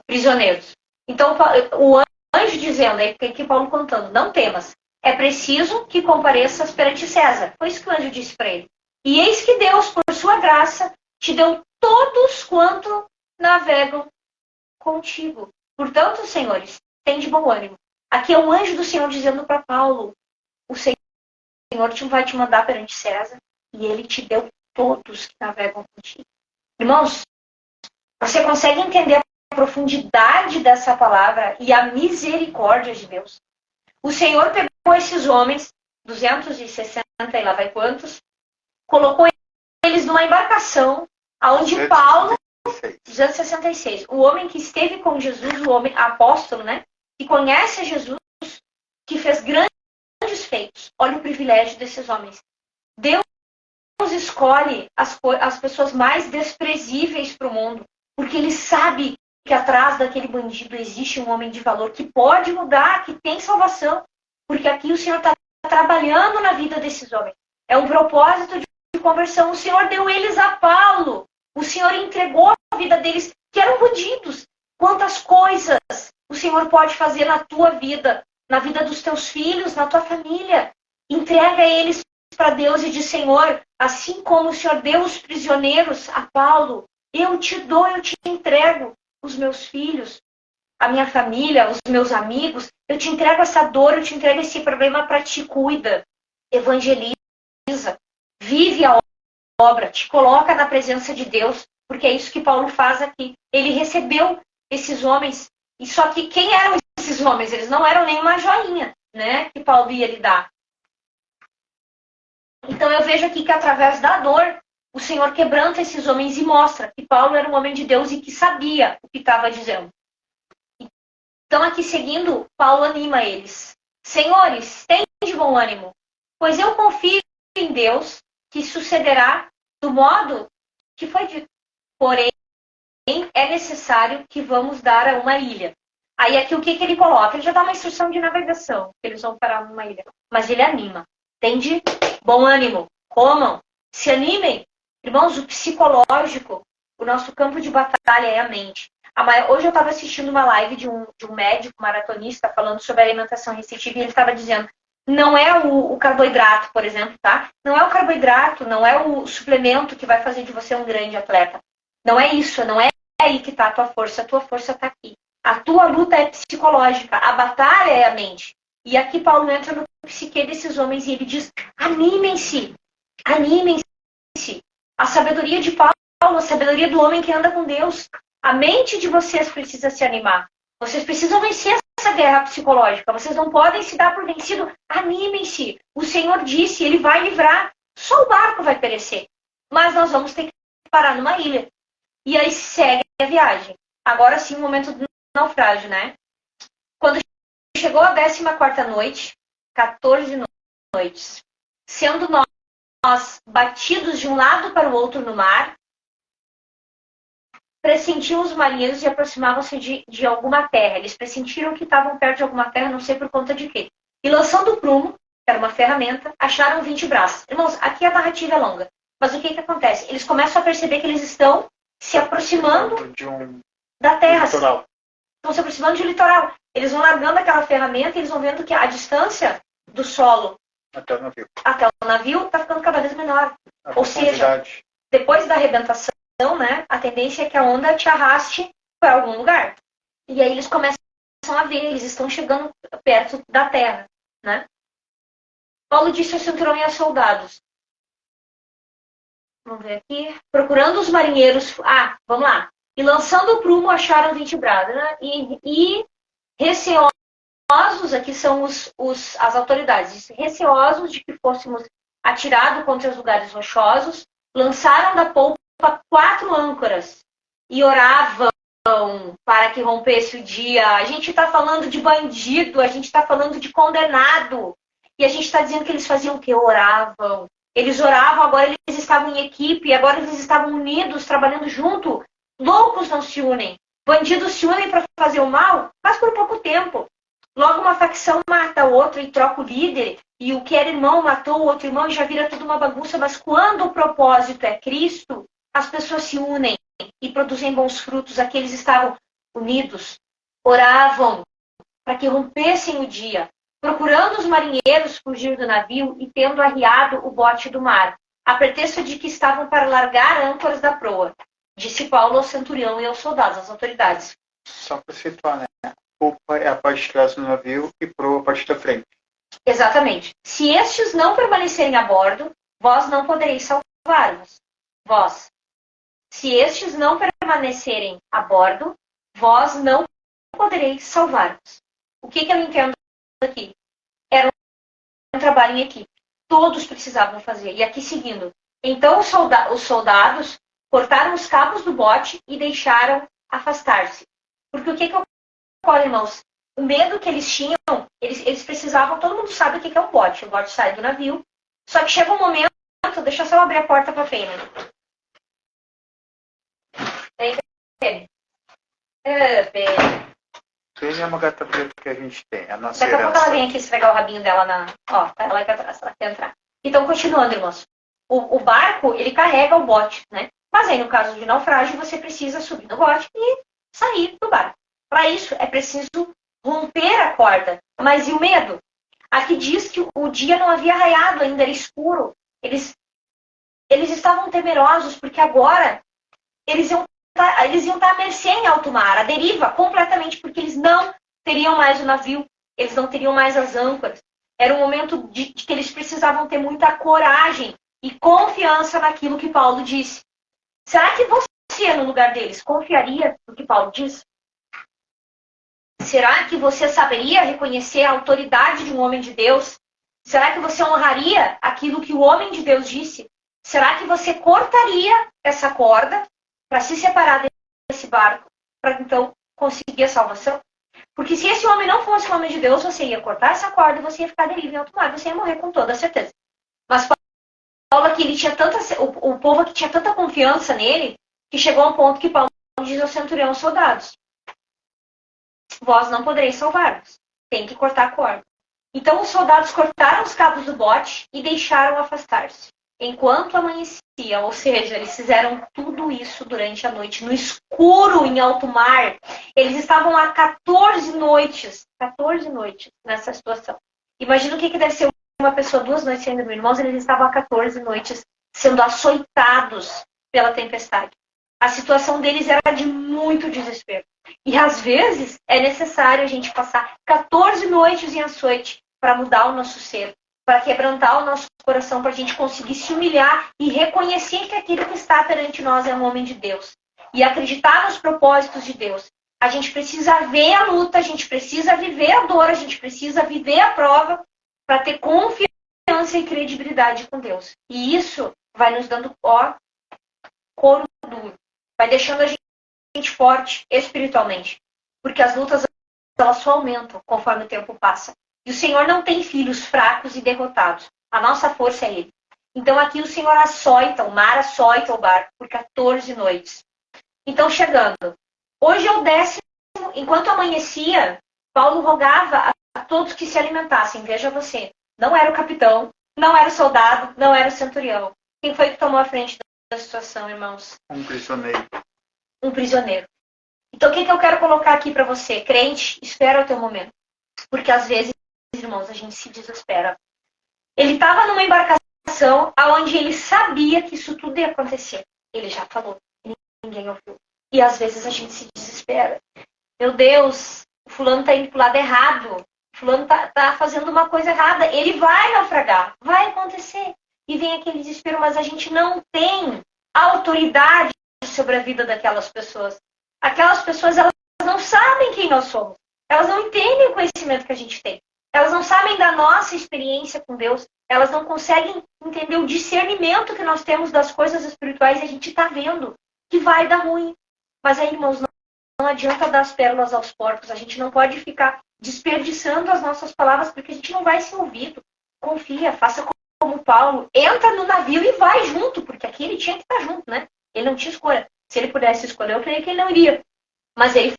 prisioneiros. Então, o anjo dizendo, aí que Paulo contando, não temas, é preciso que compareças perante César. Foi isso que o anjo disse para ele. E eis que Deus, por sua graça, te deu todos quanto navegam contigo. Portanto, senhores, tem de bom ânimo. Aqui é um anjo do Senhor dizendo para Paulo, o Senhor vai te mandar perante César e ele te deu todos que navegam contigo. Irmãos, você consegue entender a profundidade dessa palavra e a misericórdia de Deus? O Senhor pegou esses homens, 260 e lá vai quantos, colocou eles numa embarcação, onde Paulo, 266, o homem que esteve com Jesus, o homem apóstolo, né? Que conhece Jesus, que fez grandes feitos. Olha o privilégio desses homens. Deus escolhe as pessoas mais desprezíveis para o mundo, porque Ele sabe que atrás daquele bandido existe um homem de valor que pode mudar, que tem salvação, porque aqui o Senhor está trabalhando na vida desses homens. É um propósito de conversão. O Senhor deu eles a Paulo. O Senhor entregou a vida deles, que eram bandidos. Quantas coisas o Senhor pode fazer na tua vida, na vida dos teus filhos, na tua família. Entrega eles para Deus e diz: Senhor, assim como o Senhor deu os prisioneiros a Paulo, eu te dou, eu te entrego os meus filhos, a minha família, os meus amigos, eu te entrego essa dor, eu te entrego esse problema para ti, cuida, evangeliza, vive a obra, te coloca na presença de Deus, porque é isso que Paulo faz aqui. Ele recebeu esses homens, e só que quem eram esses homens? Eles não eram nenhuma joinha, né, que Paulo ia lhe dar. Então eu vejo aqui que através da dor, o Senhor quebranta esses homens e mostra que Paulo era um homem de Deus e que sabia o que estava dizendo. Então aqui seguindo, Paulo anima eles. Senhores, tende bom ânimo, pois eu confio em Deus que sucederá do modo que foi dito. Porém, é necessário que vamos dar a uma ilha. Aí aqui o que ele coloca? Ele já dá uma instrução de navegação, que eles vão parar numa ilha. Mas ele anima. Tende bom ânimo, comam, se animem. Irmãos, o psicológico, o nosso campo de batalha é a mente. Hoje eu estava assistindo uma live de um médico maratonista falando sobre alimentação restritiva e ele estava dizendo: não é o carboidrato, por exemplo, tá? Não é o carboidrato, não é o suplemento que vai fazer de você um grande atleta. Não é isso, não é aí que está a tua força está aqui. A tua luta é psicológica, a batalha é a mente. E aqui Paulo entra no psique desses homens e ele diz: animem-se, animem-se. A sabedoria de Paulo, a sabedoria do homem que anda com Deus. A mente de vocês precisa se animar. Vocês precisam vencer essa guerra psicológica. Vocês não podem se dar por vencido. Animem-se. O Senhor disse, Ele vai livrar. Só o barco vai perecer. Mas nós vamos ter que parar numa ilha. E aí segue a viagem. Agora sim, o momento do naufrágio, né? Quando chegou a 14ª noite, 14 noites, sendo nós batidos de um lado para o outro no mar, pressentiam os marinheiros e aproximavam-se de alguma terra. Eles pressentiram que estavam perto de alguma terra, não sei por conta de quê. E lançando o prumo, que era uma ferramenta, acharam 20 braças. Irmãos, aqui a narrativa é longa. Mas o que acontece? Eles começam a perceber que eles estão se aproximando da terra. Litoral. Estão se aproximando de um litoral. Eles vão largando aquela ferramenta e eles vão vendo que a distância do solo até o navio está ficando cada vez menor. Ou seja, depois da arrebentação, né, a tendência é que a onda te arraste para algum lugar. E aí eles começam a ver, eles estão chegando perto da terra, né? Paulo disse ao centurião e aos soldados. Vamos ver aqui. Procurando os marinheiros. Vamos lá. E lançando o prumo, acharam 20 brasas. Né? E receosos, aqui são as autoridades, receosos de que fôssemos atirados contra os lugares rochosos, lançaram da polpa 4 âncoras e oravam para que rompesse o dia. A gente está falando de bandido, a gente está falando de condenado. E a gente está dizendo que eles faziam o quê? Oravam. Eles oravam, agora eles estavam em equipe, agora eles estavam unidos, trabalhando junto. Loucos não se unem. Bandidos se unem para fazer o mal, mas por pouco tempo. Logo uma facção mata a outra e troca o líder, e o que era irmão matou o outro irmão e já vira tudo uma bagunça. Mas quando o propósito é Cristo, as pessoas se unem e produzem bons frutos. Aqui eles estavam unidos, oravam para que rompessem o dia, procurando os marinheiros fugir do navio e tendo arriado o bote do mar, a pretexto de que estavam para largar âncoras da proa. Disse Paulo ao centurião e aos soldados, às autoridades. Só para situar, né? Polpa é a parte de trás do navio e proa a parte da frente. Exatamente. Se estes não permanecerem a bordo, vós não podereis salvar-vos. Vós. Se estes não permanecerem a bordo, vós não podereis salvar-vos. O que eu entendo aqui? Era um trabalho em equipe. Todos precisavam fazer. E aqui seguindo. Então os soldados cortaram os cabos do bote e deixaram afastar-se. Porque o que ocorre, irmãos? O medo que eles tinham, eles precisavam, todo mundo sabe o que é um bote. O bote sai do navio. Só que chega um momento, deixa eu só abrir a porta para a pena. Pena. Pena é uma gata preta que a gente tem, a nossa Daqui a herança. pouco ela vem aqui esfregar o rabinho dela na... Ó, tá ela aqui atrás, ela quer entrar. Então, continuando, irmãos. O barco, ele carrega o bote, né? Mas aí, no caso de naufrágio, você precisa subir no bote e sair do barco. Para isso, é preciso romper a corda. Mas e o medo? Aqui diz que o dia não havia raiado, ainda era escuro. Eles estavam temerosos, porque agora eles iam estar à mercê em alto mar, à deriva, completamente, porque eles não teriam mais o navio, eles não teriam mais as âncoras. Era um momento de que eles precisavam ter muita coragem e confiança naquilo que Paulo disse. Será que você, no lugar deles, confiaria no que Paulo disse? Será que você saberia reconhecer a autoridade de um homem de Deus? Será que você honraria aquilo que o homem de Deus disse? Será que você cortaria essa corda para se separar desse barco, para então conseguir a salvação? Porque se esse homem não fosse um homem de Deus, você ia cortar essa corda e você ia ficar deriva em alto mar, você ia morrer com toda certeza. Mas Paulo aqui, ele tinha o povo aqui tinha tanta confiança nele, que chegou a um ponto que Paulo diz ao centurião, soldados, vós não podereis salvar-vos, tem que cortar a corda. Então os soldados cortaram os cabos do bote e deixaram afastar-se, enquanto amanhecia, ou seja, eles fizeram tudo isso durante a noite, no escuro, em alto mar. Eles estavam há 14 noites nessa situação. Imagina o que deve ser uma pessoa 2 noites sem dormir. Irmãos, eles estavam há 14 noites sendo açoitados pela tempestade. A situação deles era de muito desespero. E às vezes é necessário a gente passar 14 noites em açoite para mudar o nosso ser, para quebrantar o nosso coração, para a gente conseguir se humilhar e reconhecer que aquele que está perante nós é um homem de Deus. E acreditar nos propósitos de Deus. A gente precisa ver a luta, a gente precisa viver a dor, a gente precisa viver a prova para ter confiança e credibilidade com Deus. E isso vai nos dando couro duro. Vai deixando a gente forte espiritualmente. Porque as lutas, elas só aumentam conforme o tempo passa. E o Senhor não tem filhos fracos e derrotados. A nossa força é Ele. Então aqui o Senhor açoita, o mar açoita o barco por 14 noites. Então chegando. Hoje é o 10º. Enquanto amanhecia, Paulo rogava a todos que se alimentassem. Veja você. Não era o capitão, não era o soldado, não era o centurião. Quem foi que tomou a frente da situação, irmãos? Um prisioneiro. Um prisioneiro. Então, o que eu quero colocar aqui para você? Crente, espera o teu momento. Porque às vezes, irmãos, a gente se desespera. Ele estava numa embarcação onde ele sabia que isso tudo ia acontecer. Ele já falou, ninguém ouviu. E às vezes a gente se desespera. Meu Deus, o fulano está indo para o lado errado. O fulano está fazendo uma coisa errada. Ele vai naufragar. Vai acontecer. E vem aquele desespero, mas a gente não tem autoridade sobre a vida daquelas pessoas. Aquelas pessoas, elas não sabem quem nós somos. Elas não entendem o conhecimento que a gente tem. Elas não sabem da nossa experiência com Deus. Elas não conseguem entender o discernimento que nós temos das coisas espirituais e a gente está vendo que vai dar ruim. Mas aí, irmãos, não adianta dar as pérolas aos porcos. A gente não pode ficar desperdiçando as nossas palavras porque a gente não vai ser ouvido. Confia, faça como Paulo. Entra no navio e vai junto, porque aqui ele tinha que estar junto, né? Ele não tinha escolha. Se ele pudesse escolher, eu creio que ele não iria. Mas ele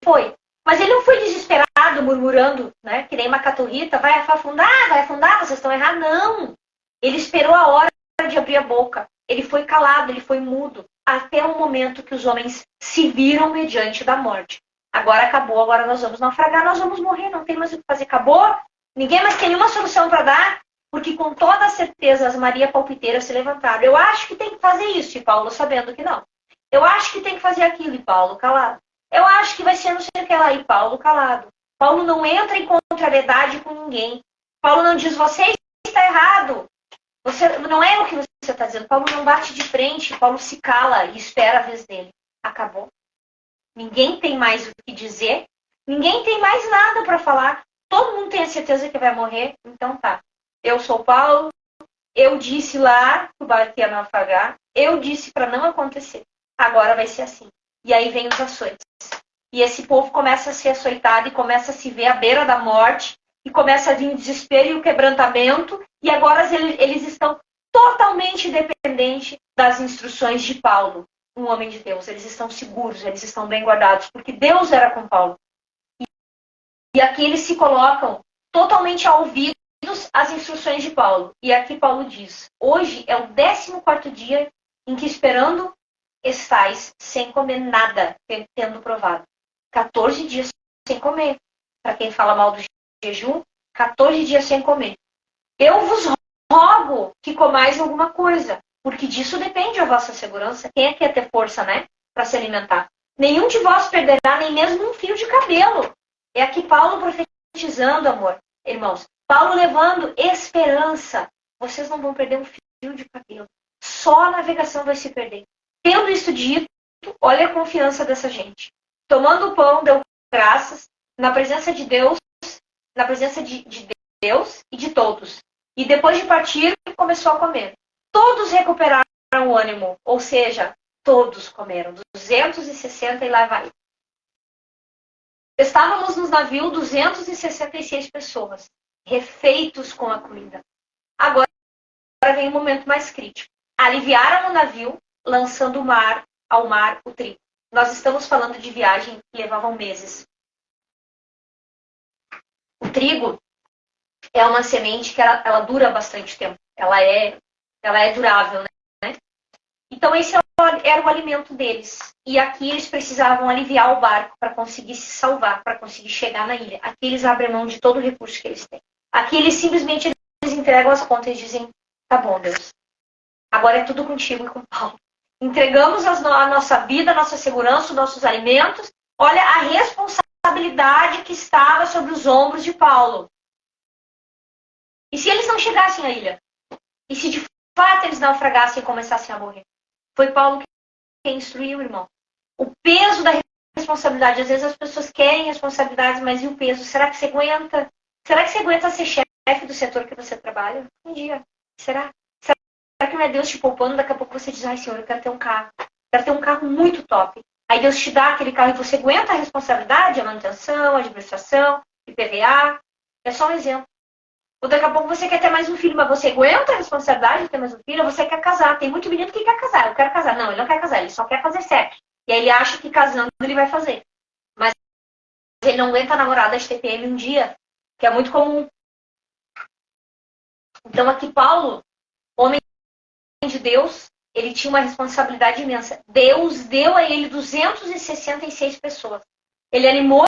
foi. Mas ele não foi desesperado, murmurando, né? Que nem uma caturrita, vai afundar, vocês estão errados. Não! Ele esperou a hora de abrir a boca. Ele foi calado, ele foi mudo. Até o momento que os homens se viram mediante da morte. Agora acabou, agora nós vamos naufragar, nós vamos morrer, não tem mais o que fazer. Acabou? Ninguém mais tem nenhuma solução para dar? Porque com toda certeza as Maria Palpiteiras se levantaram. Eu acho que tem que fazer isso, e Paulo sabendo que não. Eu acho que tem que fazer aquilo, e Paulo calado. Eu acho que vai ser não sei o que lá, e Paulo calado. Paulo não entra em contrariedade com ninguém. Paulo não diz, você está errado. Você, não é o que você está dizendo. Paulo não bate de frente, Paulo se cala e espera a vez dele. Acabou. Ninguém tem mais o que dizer. Ninguém tem mais nada para falar. Todo mundo tem a certeza que vai morrer. Então tá. Eu sou Paulo. Eu disse lá que o barco ia naufragar. Eu disse para não acontecer. Agora vai ser assim. E aí vem os açoites. E esse povo começa a ser açoitado e começa a se ver à beira da morte. E começa a vir o desespero e o quebrantamento. E agora eles estão totalmente dependentes das instruções de Paulo, um homem de Deus. Eles estão seguros, eles estão bem guardados, porque Deus era com Paulo. E aqui eles se colocam totalmente a ouvidos as instruções de Paulo. E aqui Paulo diz, hoje é o 14º dia em que esperando estais sem comer nada, tendo provado. 14 dias sem comer. Para quem fala mal do jejum, 14 dias sem comer. Eu vos rogo que comais alguma coisa, porque disso depende a vossa segurança. Quem é que quer ter força, né? Para se alimentar. Nenhum de vós perderá nem mesmo um fio de cabelo. É aqui Paulo profetizando, amor, irmãos. Paulo levando esperança. Vocês não vão perder um fio de cabelo. Só a navegação vai se perder. Tendo isso dito, olha a confiança dessa gente. Tomando o pão, deu graças, na presença de Deus, na presença de Deus e de todos. E depois de partir, começou a comer. Todos recuperaram o ânimo, ou seja, todos comeram. 260 e lá vai. Estávamos no navio 266 pessoas, refeitos com a comida. Agora vem o momento mais crítico. Aliviaram o navio, lançando ao mar o trigo. Nós estamos falando de viagem que levavam meses. O trigo é uma semente que ela dura bastante tempo. Ela é durável, né? Então esse era o alimento deles. E aqui eles precisavam aliviar o barco para conseguir se salvar, para conseguir chegar na ilha. Aqui eles abrem mão de todo o recurso que eles têm. Aqui eles simplesmente entregam as contas e dizem, tá bom, Deus. Agora é tudo contigo e com Paulo. Entregamos a nossa vida, a nossa segurança, os nossos alimentos. Olha a responsabilidade que estava sobre os ombros de Paulo. E se eles não chegassem à ilha? E se de fato eles naufragassem e começassem a morrer? Foi Paulo que instruiu, irmão. O peso da responsabilidade. Às vezes as pessoas querem responsabilidades, mas e o peso? Será que você aguenta? Será que você aguenta ser chefe do setor que você trabalha? Um dia. Será? Será que não é Deus te poupando? Daqui a pouco você diz, ai Senhor, eu quero ter um carro. Quero ter um carro muito top. Aí Deus te dá aquele carro e você aguenta a responsabilidade, a manutenção, a administração, IPVA. É só um exemplo. Ou daqui a pouco você quer ter mais um filho, mas você aguenta a responsabilidade de ter mais um filho, ou você quer casar. Tem muito menino que quer casar. Eu quero casar. Não, ele não quer casar, ele só quer fazer sexo. E aí ele acha que casando ele vai fazer. Mas ele não aguenta a namorada de TPM um dia, que é muito comum. Então aqui Paulo, homem de Deus, ele tinha uma responsabilidade imensa. Deus deu a ele 266 pessoas. Ele animou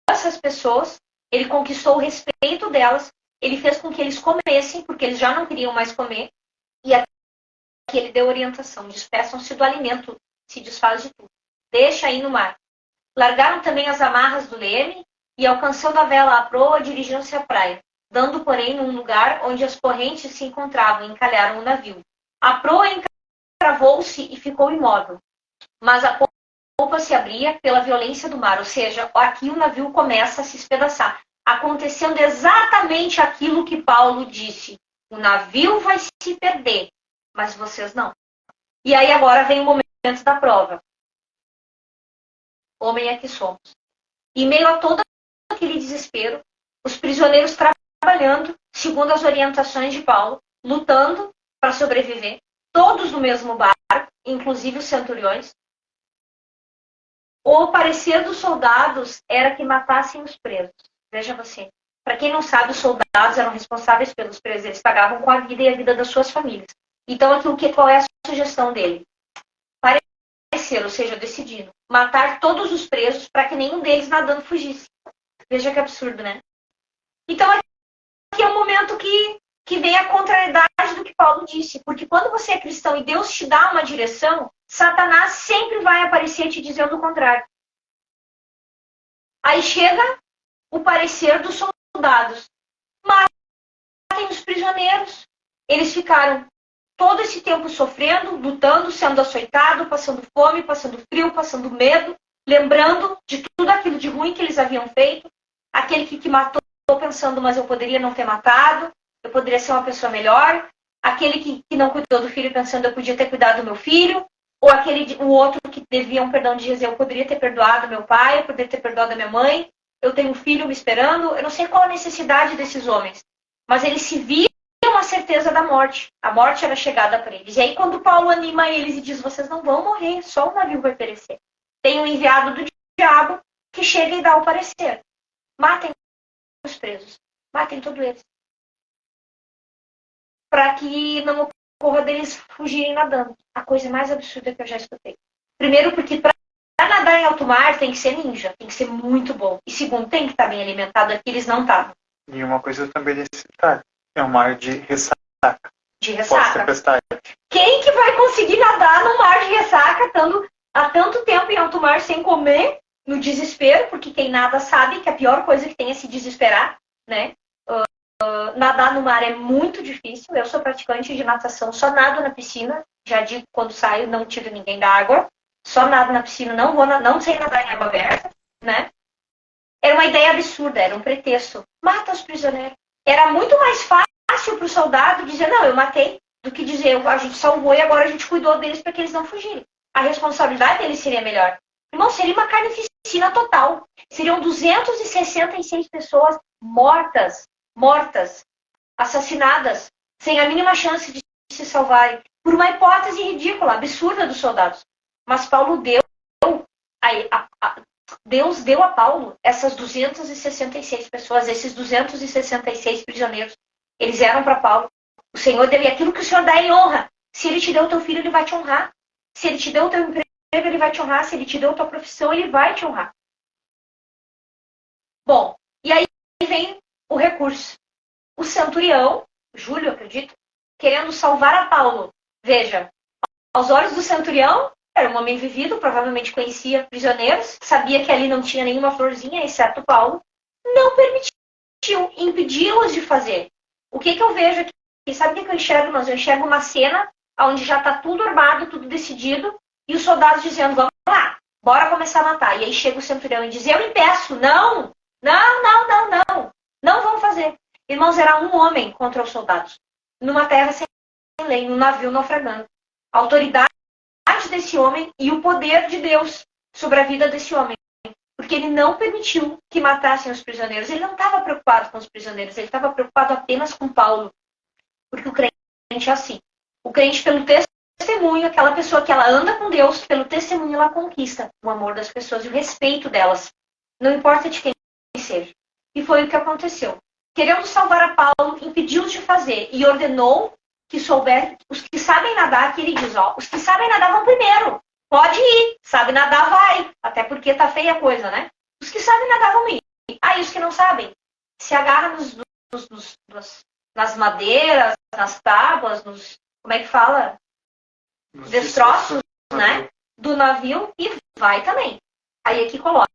essas pessoas, ele conquistou o respeito delas, ele fez com que eles comessem, porque eles já não queriam mais comer, e aqui ele deu orientação, despeçam-se do alimento, se desfaz de tudo. Deixa aí no mar. Largaram também as amarras do leme, e alcançando a vela à proa, dirigiram-se à praia, dando, porém, num lugar onde as correntes se encontravam, encalharam o navio. A proa encravou-se e ficou imóvel, mas a polpa se abria pela violência do mar, ou seja, aqui o navio começa a se espedaçar. Acontecendo exatamente aquilo que Paulo disse. O navio vai se perder, mas vocês não. E aí agora vem o momento da prova. Homem é que somos. Em meio a todo aquele desespero, os prisioneiros trabalhando, segundo as orientações de Paulo, lutando para sobreviver, todos no mesmo barco, inclusive os centuriões. O parecer dos soldados era que matassem os presos. Veja você. Para quem não sabe, os soldados eram responsáveis pelos presos. Eles pagavam com a vida e a vida das suas famílias. Então, aqui, qual é a sugestão dele? Parecer, ou seja, decidido. Matar todos os presos para que nenhum deles nadando fugisse. Veja que absurdo, né? Então, aqui é o momento que vem a contrariedade do que Paulo disse. Porque quando você é cristão e Deus te dá uma direção, Satanás sempre vai aparecer te dizendo o contrário. Aí chega o parecer dos soldados. Matem os prisioneiros. Eles ficaram todo esse tempo sofrendo, lutando, sendo açoitados, passando fome, passando frio, passando medo, lembrando de tudo aquilo de ruim que eles haviam feito. Aquele que matou pensando, mas eu poderia não ter matado, eu poderia ser uma pessoa melhor. Aquele que não cuidou do filho pensando, eu podia ter cuidado do meu filho. Ou o outro que devia um perdão de Jesus, eu poderia ter perdoado meu pai, eu poderia ter perdoado a minha mãe. Eu tenho um filho me esperando. Eu não sei qual a necessidade desses homens. Mas eles se viam a certeza da morte. A morte era chegada para eles. E aí quando Paulo anima eles e diz, vocês não vão morrer, só o navio vai perecer. Tem um enviado do diabo que chega e dá o parecer. Matem os presos. Matem todos eles. Para que não ocorra deles fugirem nadando. A coisa mais absurda que eu já escutei. Primeiro porque para nadar em alto mar tem que ser ninja. Tem que ser muito bom. E segundo, tem que estar bem alimentado. Aqui eles não estavam. E uma coisa também nesse detalhe, é um mar de ressaca. De ressaca. Pós-tempestade. Quem que vai conseguir nadar no mar de ressaca, estando há tanto tempo em alto mar sem comer, no desespero, porque quem nada sabe que a pior coisa que tem é se desesperar, né? Nadar no mar é muito difícil. Eu sou praticante de natação, só nado na piscina. Já digo, quando saio, não tiro ninguém da água. Só nado na piscina, não sei nadar em água aberta, né? Era uma ideia absurda, era um pretexto. Mata os prisioneiros. Era muito mais fácil para o soldado dizer, não, eu matei, do que dizer, a gente salvou e agora a gente cuidou deles para que eles não fugirem. A responsabilidade deles seria melhor. Irmão, seria uma carnificina total. Seriam 266 pessoas mortas, assassinadas, sem a mínima chance de se salvarem, por uma hipótese ridícula, absurda dos soldados. Mas Deus deu a Paulo essas 266 pessoas, esses 266 prisioneiros. Eles eram para Paulo. O Senhor deu, e aquilo que o Senhor dá em honra. Se Ele te deu o teu filho, Ele vai te honrar. Se Ele te deu o teu emprego, Ele vai te honrar. Se Ele te deu a tua profissão, Ele vai te honrar. Bom, e aí vem o recurso. O centurião, Júlio, acredito, querendo salvar a Paulo. Veja, aos olhos do centurião, era um homem vivido, provavelmente conhecia prisioneiros, sabia que ali não tinha nenhuma florzinha, exceto Paulo. Não permitiu, impedi-los de fazer. O que eu vejo aqui? Sabe o que eu enxergo? Mas eu enxergo uma cena onde já está tudo armado, tudo decidido, e os soldados dizendo, vamos lá, bora começar a matar. E aí chega o centurião e diz, eu impeço, não vão fazer. Irmãos, era um homem contra os soldados, numa terra sem lei, num navio naufragando. A autoridade desse homem e o poder de Deus sobre a vida desse homem. Porque ele não permitiu que matassem os prisioneiros. Ele não estava preocupado com os prisioneiros, ele estava preocupado apenas com Paulo. Porque o crente é assim. O crente, pelo testemunho, aquela pessoa que ela anda com Deus, pelo testemunho ela conquista o amor das pessoas e o respeito delas. Não importa de quem seja. E foi o que aconteceu. Querendo salvar a Paulo, impediu-os de fazer e ordenou que os que sabem nadar, que ele diz, os que sabem nadar vão primeiro. Pode ir. Sabe nadar, vai. Até porque tá feia a coisa, né? Os que sabem nadar vão ir. Aí os que não sabem, se agarram nas madeiras, nas tábuas, como é que fala? Destroços, né? Do navio e vai também. Aí aqui coloca.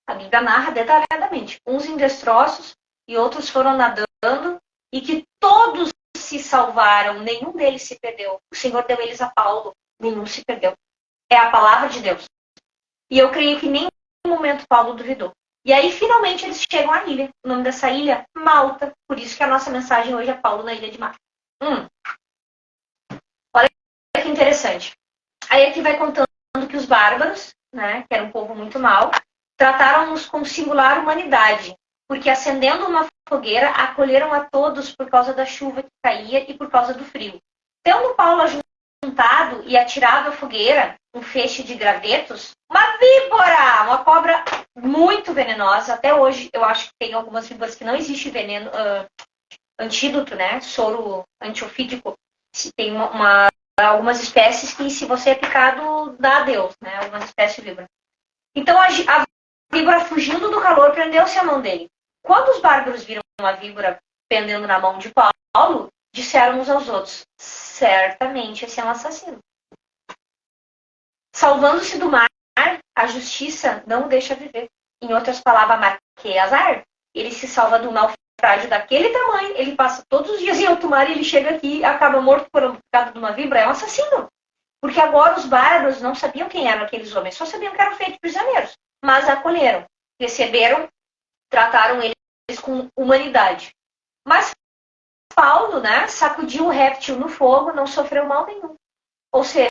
A Bíblia narra detalhadamente. Uns em destroços e outros foram nadando e que todos se salvaram, nenhum deles se perdeu. O Senhor deu eles a Paulo, nenhum se perdeu. É a palavra de Deus. E eu creio que em nenhum momento Paulo duvidou. E aí, finalmente, eles chegam à ilha. O nome dessa ilha, Malta. Por isso que a nossa mensagem hoje é Paulo na ilha de Malta. Olha que interessante. Aí aqui vai contando que os bárbaros, né, que era um povo muito mau, trataram-nos com singular humanidade, porque acendendo uma fogueira, acolheram a todos por causa da chuva que caía e por causa do frio. Tendo Paulo juntado e atirado à fogueira um feixe de gravetos, uma víbora, uma cobra muito venenosa. Até hoje eu acho que tem algumas víboras que não existe veneno, antídoto, né? Soro antiofídico. Tem algumas espécies que, se você é picado, dá adeus, né? Algumas espécies de víbora. Então a víbora, fugindo do calor, prendeu-se à mão dele. Quando os bárbaros viram uma víbora pendendo na mão de Paulo, disseram uns aos outros, certamente esse é um assassino. Salvando-se do mar, a justiça não o deixa viver. Em outras palavras, mas que azar. Ele se salva do naufrágio daquele tamanho, ele passa todos os dias em alto mar e ele chega aqui e acaba morto por um picado de uma víbora. É um assassino. Porque agora os bárbaros não sabiam quem eram aqueles homens, só sabiam que eram feitos prisioneiros. Mas acolheram, receberam, trataram eles com humanidade. Mas Paulo, né, sacudiu o réptil no fogo, não sofreu mal nenhum. Ou seja,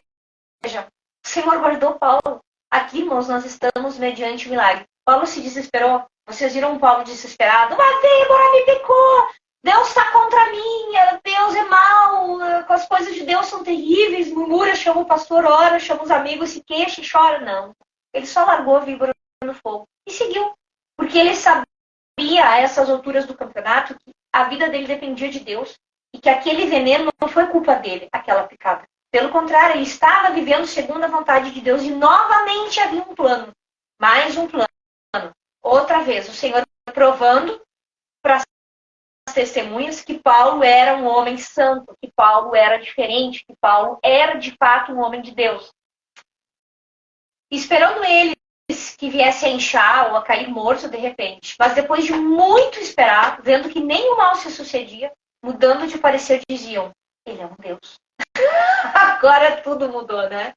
o Senhor guardou Paulo. Aqui, irmãos, nós estamos mediante o milagre. Paulo se desesperou. Vocês viram Paulo desesperado? Uma víbora me picou! Deus está contra mim! Deus é mau! As coisas de Deus são terríveis! Murmura, chama o pastor, ora, chama os amigos, se queixa e chora. Não. Ele só largou a víbora no fogo e seguiu. Porque ele sabia, a essas alturas do campeonato, que a vida dele dependia de Deus e que aquele veneno não foi culpa dele, aquela picada. Pelo contrário, ele estava vivendo segundo a vontade de Deus e novamente havia um plano. Mais um plano. Outra vez, o Senhor provando para testemunhas que Paulo era um homem santo, que Paulo era diferente, que Paulo era de fato um homem de Deus. Esperando eles que viesse a inchar ou a cair morto de repente, mas depois de muito esperar, vendo que nem o mal se sucedia, mudando de parecer, diziam: ele é um Deus. Agora tudo mudou, né?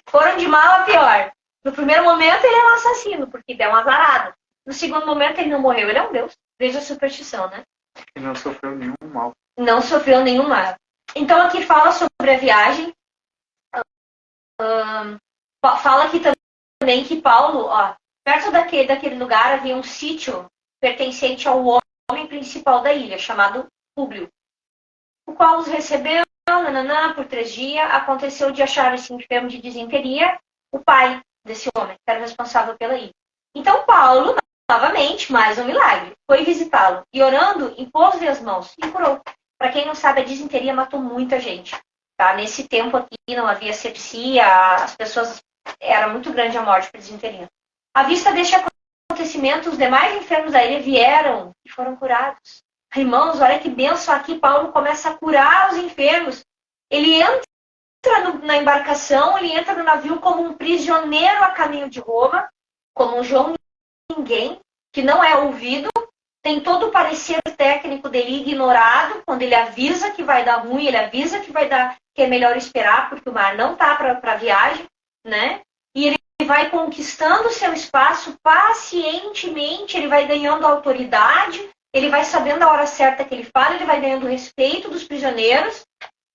Foram de mal a pior. No primeiro momento ele é um assassino, porque deu uma azarada. No segundo momento ele não morreu, ele é um Deus. Veja a superstição, né? Ele não sofreu nenhum mal. Não sofreu nenhum mal. Então aqui fala sobre a viagem. Fala aqui também que Paulo, perto daquele lugar havia um sítio pertencente ao homem principal da ilha, chamado Públio, o qual os recebeu por 3 dias. Aconteceu de achar esse enfermo de disenteria o pai desse homem, que era responsável pela ilha. Então Paulo, novamente, mais um milagre, foi visitá-lo e orando, impôs-lhe as mãos e curou. Para quem não sabe, a disenteria matou muita gente. Tá? Nesse tempo aqui não havia sepsia, as pessoas... Era muito grande a morte por disenteria. À vista deste acontecimento, os demais enfermos da ilha vieram e foram curados. Irmãos, olha que bênção aqui. Paulo começa a curar os enfermos. Ele entra na embarcação, ele entra no navio como um prisioneiro a caminho de Roma, como um João Ninguém, que não é ouvido, tem todo o parecer técnico dele ignorado. Quando ele avisa que vai dar ruim, ele avisa que vai dar, que é melhor esperar, porque o mar não está para a viagem, né? E ele vai conquistando o seu espaço pacientemente, ele vai ganhando autoridade, ele vai sabendo a hora certa que ele fala, ele vai ganhando o respeito dos prisioneiros.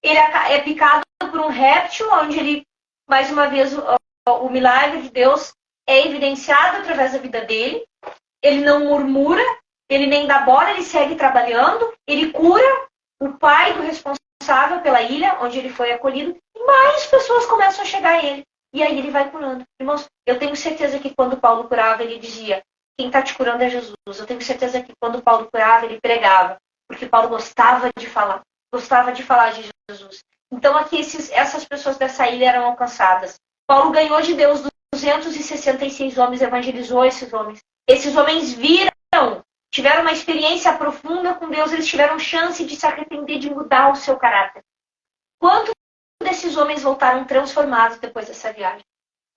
Ele é picado por um réptil, onde ele, mais uma vez, o milagre de Deus é evidenciado através da vida dele. Ele não murmura, ele nem dá bola, ele segue trabalhando, ele cura o pai do responsável pela ilha, onde ele foi acolhido, e mais pessoas começam a chegar a ele. E aí ele vai curando. Irmãos, eu tenho certeza que quando Paulo curava, ele dizia: quem está te curando é Jesus. Eu tenho certeza que quando Paulo curava, ele pregava, porque Paulo gostava de falar de Jesus. Então aqui essas pessoas dessa ilha eram alcançadas. Paulo ganhou de Deus 266 homens, evangelizou esses homens. Esses homens tiveram uma experiência profunda com Deus, eles tiveram chance de se arrepender, de mudar o seu caráter. Quantos desses homens voltaram transformados depois dessa viagem?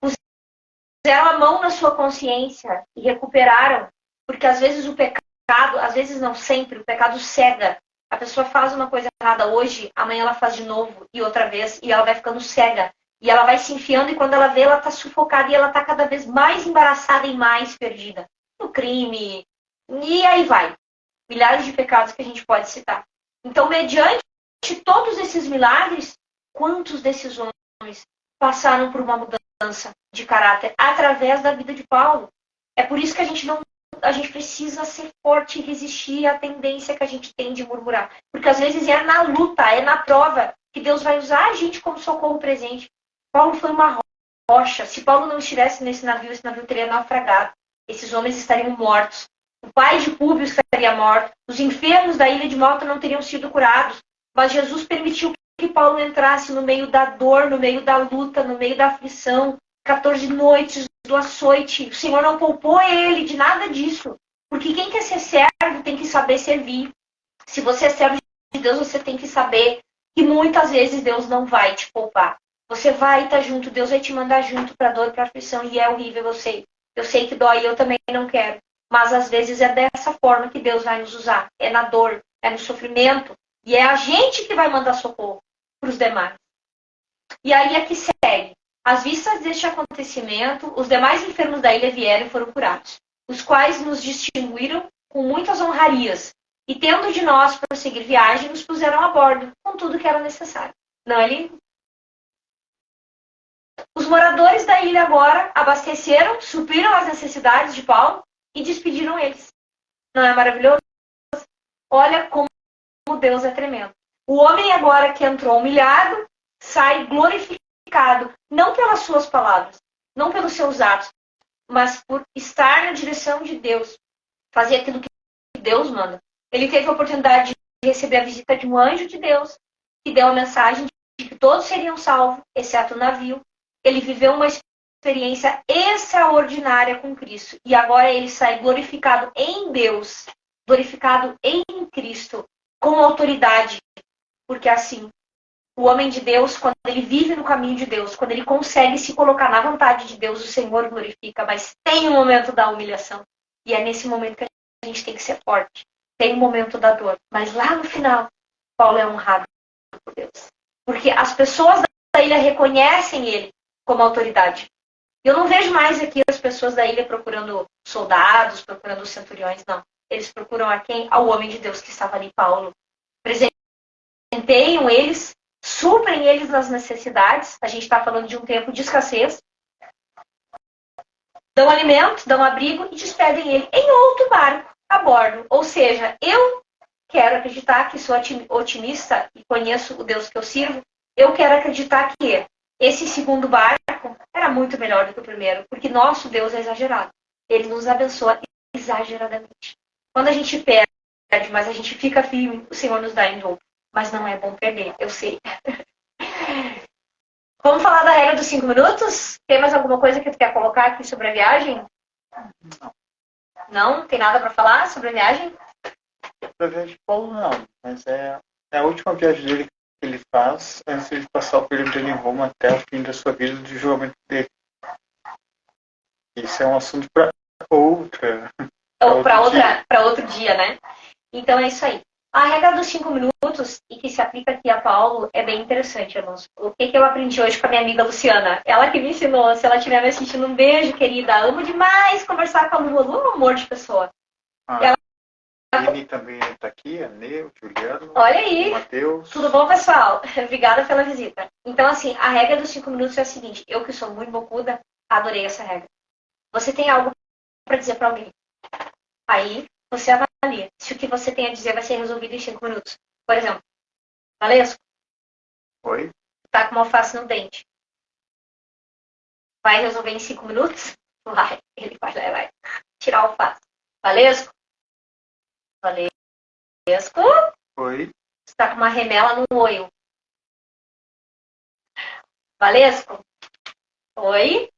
Puseram a mão na sua consciência e recuperaram, porque às vezes o pecado, às vezes não sempre, o pecado cega. A pessoa faz uma coisa errada hoje, amanhã ela faz de novo e outra vez, e ela vai ficando cega. E ela vai se enfiando, e quando ela vê, ela está sufocada, e ela está cada vez mais embaraçada e mais perdida. No crime, e aí vai. Milhares de pecados que a gente pode citar. Então, mediante todos esses milagres, quantos desses homens passaram por uma mudança de caráter através da vida de Paulo? É por isso que a gente precisa ser forte e resistir à tendência que a gente tem de murmurar. Porque às vezes é na luta, é na prova que Deus vai usar a gente como socorro presente. Paulo foi uma rocha. Se Paulo não estivesse nesse navio, esse navio teria naufragado. Esses homens estariam mortos. O pai de Públio estaria morto. Os enfermos da ilha de Malta não teriam sido curados. Mas Jesus permitiu que Paulo entrasse no meio da dor, no meio da luta, no meio da aflição. 14 noites do açoite. O Senhor não poupou ele de nada disso. Porque quem quer ser servo tem que saber servir. Se você é servo de Deus, você tem que saber que muitas vezes Deus não vai te poupar. Você vai estar junto, Deus vai te mandar junto para dor, para aflição, e é horrível, eu sei. Eu sei que dói, eu também não quero. Mas às vezes é dessa forma que Deus vai nos usar. É na dor, é no sofrimento. E é a gente que vai mandar socorro para os demais. E aí é que segue. Às vistas deste acontecimento, os demais enfermos da ilha vieram e foram curados, os quais nos distinguiram com muitas honrarias. E tendo de nós prosseguir viagem, nos puseram a bordo, com tudo que era necessário. Não é lindo? Os moradores da ilha agora abasteceram, supriram as necessidades de Paulo e despediram eles. Não é maravilhoso? Olha como Deus é tremendo. O homem agora que entrou humilhado, sai glorificado, não pelas suas palavras, não pelos seus atos, mas por estar na direção de Deus, fazer aquilo que Deus manda. Ele teve a oportunidade de receber a visita de um anjo de Deus, que deu a mensagem de que todos seriam salvos, exceto o navio. Ele viveu uma experiência extraordinária com Cristo. E agora ele sai glorificado em Deus, glorificado em Cristo. com autoridade, porque assim, o homem de Deus, quando ele vive no caminho de Deus, quando ele consegue se colocar na vontade de Deus, o Senhor glorifica, mas tem um momento da humilhação. E é nesse momento que a gente tem que ser forte. Tem um momento da dor. Mas lá no final, Paulo é honrado por Deus. Porque as pessoas da ilha reconhecem ele como autoridade. Eu não vejo mais aqui as pessoas da ilha procurando soldados, procurando centuriões, não. Eles procuram a quem? Ao homem de Deus que estava ali, Paulo. Presenteiam eles, suprem eles nas necessidades. A gente está falando de um tempo de escassez. Dão alimento, dão abrigo e despedem ele em outro barco a bordo. Ou seja, eu quero acreditar que sou otimista e conheço o Deus que eu sirvo. Eu quero acreditar que esse segundo barco era muito melhor do que o primeiro, porque nosso Deus é exagerado. Ele nos abençoa exageradamente. Quando a gente perde, mas a gente fica firme, o Senhor nos dá em dobro. Mas não é bom perder, eu sei. Vamos falar da regra dos 5 minutos? Tem mais alguma coisa que tu quer colocar aqui sobre a viagem? Não? Tem nada para falar sobre a viagem? Sobre a viagem de Paulo, não. Mas é a última viagem dele que ele faz antes de passar o período dele em Roma até o fim da sua vida, do julgamento dele. Isso é um assunto para outra. Para outro dia, né? Então é isso aí. A regra dos 5 minutos, e que se aplica aqui a Paulo, é bem interessante, irmãos. O que eu aprendi hoje com a minha amiga Luciana? Ela que me ensinou, se ela estiver me assistindo, um beijo, querida. Amo demais conversar com a Lu. Lu é um amor de pessoa. A Aline também está aqui, a Neu, Juliano, olha aí. O Matheus. Tudo bom, pessoal? Obrigada pela visita. Então, assim, a regra dos 5 minutos é a seguinte. Eu, que sou muito bocuda, adorei essa regra. Você tem algo para dizer para alguém. Aí, você avalia se o que você tem a dizer vai ser resolvido em 5 minutos. Por exemplo, Valesco. Oi? Tá com uma alface no dente. Vai resolver em 5 minutos? Vai. Ele vai tirar a alface. Valesco? Valesco? Oi? Você tá com uma remela no olho. Valesco? Oi?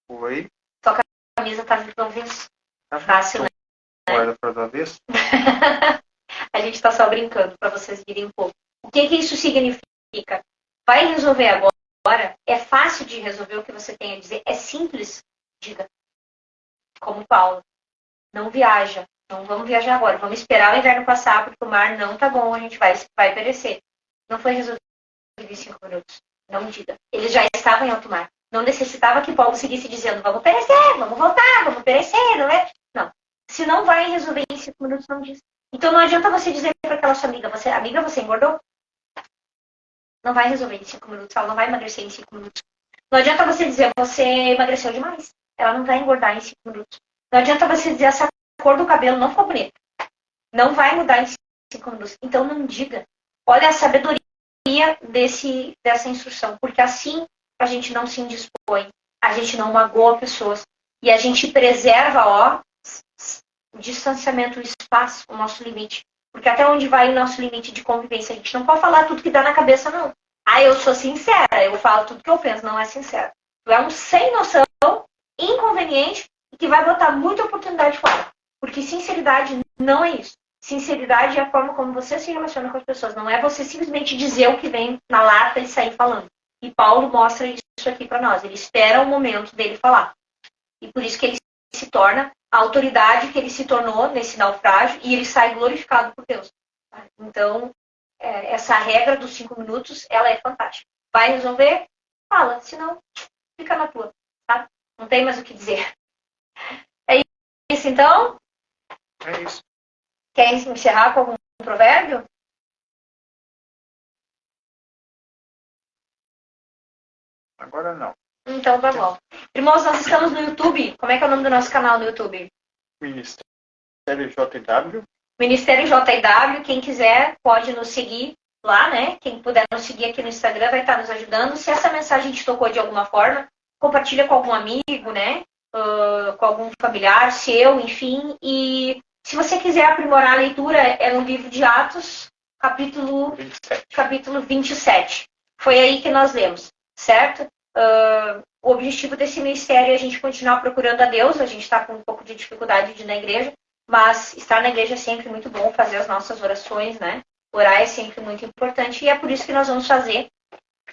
Oi? Sua camisa tá do avesso. Tá Fácil, né? Guarda para do avesso? A gente tá só brincando para vocês virem um pouco. O que isso significa? Vai resolver agora? É fácil de resolver o que você tem a dizer? É simples? Diga. Como Paulo. Não viaja. Não vamos viajar agora. Vamos esperar o inverno passar, porque o mar não tá bom, a gente vai perecer. Não foi resolvido em 5 minutos. Não diga. Eles já estavam em alto mar. Não necessitava que Paulo seguisse dizendo, vamos perecer, vamos voltar, vamos perecer, não é? Não. Se não vai resolver em 5 minutos, não diz. Então não adianta você dizer para aquela sua amiga, você engordou? Não vai resolver em 5 minutos, ela não vai emagrecer em 5 minutos. Não adianta você dizer, você emagreceu demais. Ela não vai engordar em 5 minutos. Não adianta você dizer, essa cor do cabelo não ficou bonita. Não vai mudar em 5 minutos. Então não diga. Olha a sabedoria dessa instrução. Porque assim a gente não se indispõe. A gente não magoa pessoas. E a gente preserva, o distanciamento, o espaço, o nosso limite. Porque até onde vai o nosso limite de convivência? A gente não pode falar tudo que dá na cabeça, não. Ah, eu sou sincera, eu falo tudo que eu penso. Não é sincero. Tu é um sem noção, inconveniente, e que vai botar muita oportunidade fora. Porque sinceridade não é isso. Sinceridade é a forma como você se relaciona com as pessoas. Não é você simplesmente dizer o que vem na lata e sair falando. E Paulo mostra isso aqui para nós. Ele espera o momento dele falar. E por isso que ele se torna a autoridade que ele se tornou nesse naufrágio e ele sai glorificado por Deus. Então, essa regra dos 5 minutos, ela é fantástica. Vai resolver? Fala. Se não, fica na tua. Tá? Não tem mais o que dizer. É isso, então? É isso. Quer encerrar com algum provérbio? Agora não. Então tá bom. Irmãos, nós estamos no YouTube. Como é que é o nome do nosso canal no YouTube? Ministério JW. Ministério JW. Quem quiser pode nos seguir lá, né? Quem puder nos seguir aqui no Instagram vai estar nos ajudando. Se essa mensagem te tocou de alguma forma, compartilha com algum amigo, né? Com algum familiar seu, enfim. E se você quiser aprimorar a leitura, é no livro de Atos, capítulo 27. Foi aí que nós lemos, certo? O objetivo desse ministério é a gente continuar procurando a Deus. A gente está com um pouco de dificuldade de ir na igreja, mas estar na igreja é sempre muito bom, fazer as nossas orações, né? Orar é sempre muito importante e é por isso que nós vamos fazer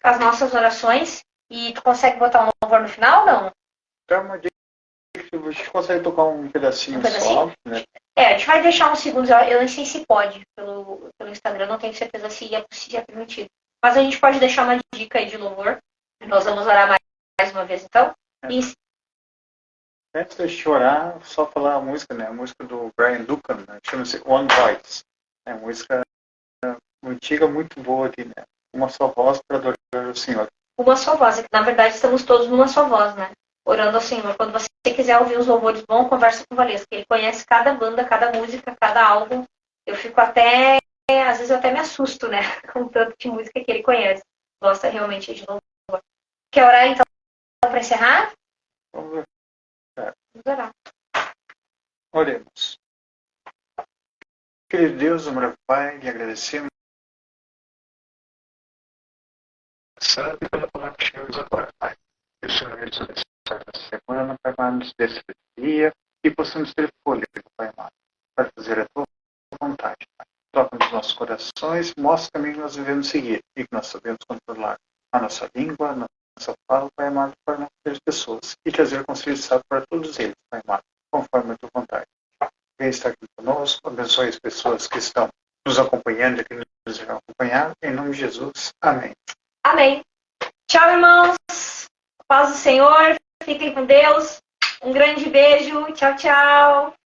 as nossas orações. E tu consegue botar um louvor no final ou não? Então, uma dica que a gente consegue tocar um pedacinho, pedacinho? Só, né? A gente vai deixar uns segundos, eu nem sei se pode pelo Instagram, não tenho certeza se é permitido. Mas a gente pode deixar uma dica aí de louvor. Nós vamos orar mais uma vez, então. E... Antes de gente orar, só falar a música, né? A música do Brian Duncan, né? Chama-se One Voice. É uma música antiga, muito boa aqui, né? Uma só voz para adorar o Senhor. Uma só voz, é que na verdade estamos todos numa só voz, né? Orando ao Senhor. Quando você quiser ouvir os louvores bons, conversa com o Valesca. Ele conhece cada banda, cada música, cada álbum. Eu fico até... Às vezes eu até me assusto, né? Com tanto de música que ele conhece. Gosta realmente de louvor. Quer orar então para encerrar? Vamos orar. Oremos. Querido Deus, amor Pai, lhe agradecemos. Santo pela palavra que temos agora, Pai. Que o Senhor nos abençoe essa semana, Pai amado, nos desse dia e possamos ter fôlego, Pai amado, para fazer a tua vontade, Pai. Toca nos nossos corações, mostra o caminho que nós devemos seguir e que nós sabemos controlar a nossa língua, a nossa fala, Pai amado, para não ter pessoas e trazer conselho sábio para todos eles, Pai amado, conforme a tua vontade. Vem estar aqui conosco, abençoe as pessoas que estão nos acompanhando e que nos irão acompanhar, em nome de Jesus. Amém. Amém. Tchau, irmãos. Paz do Senhor. Fiquem com Deus. Um grande beijo. Tchau, tchau.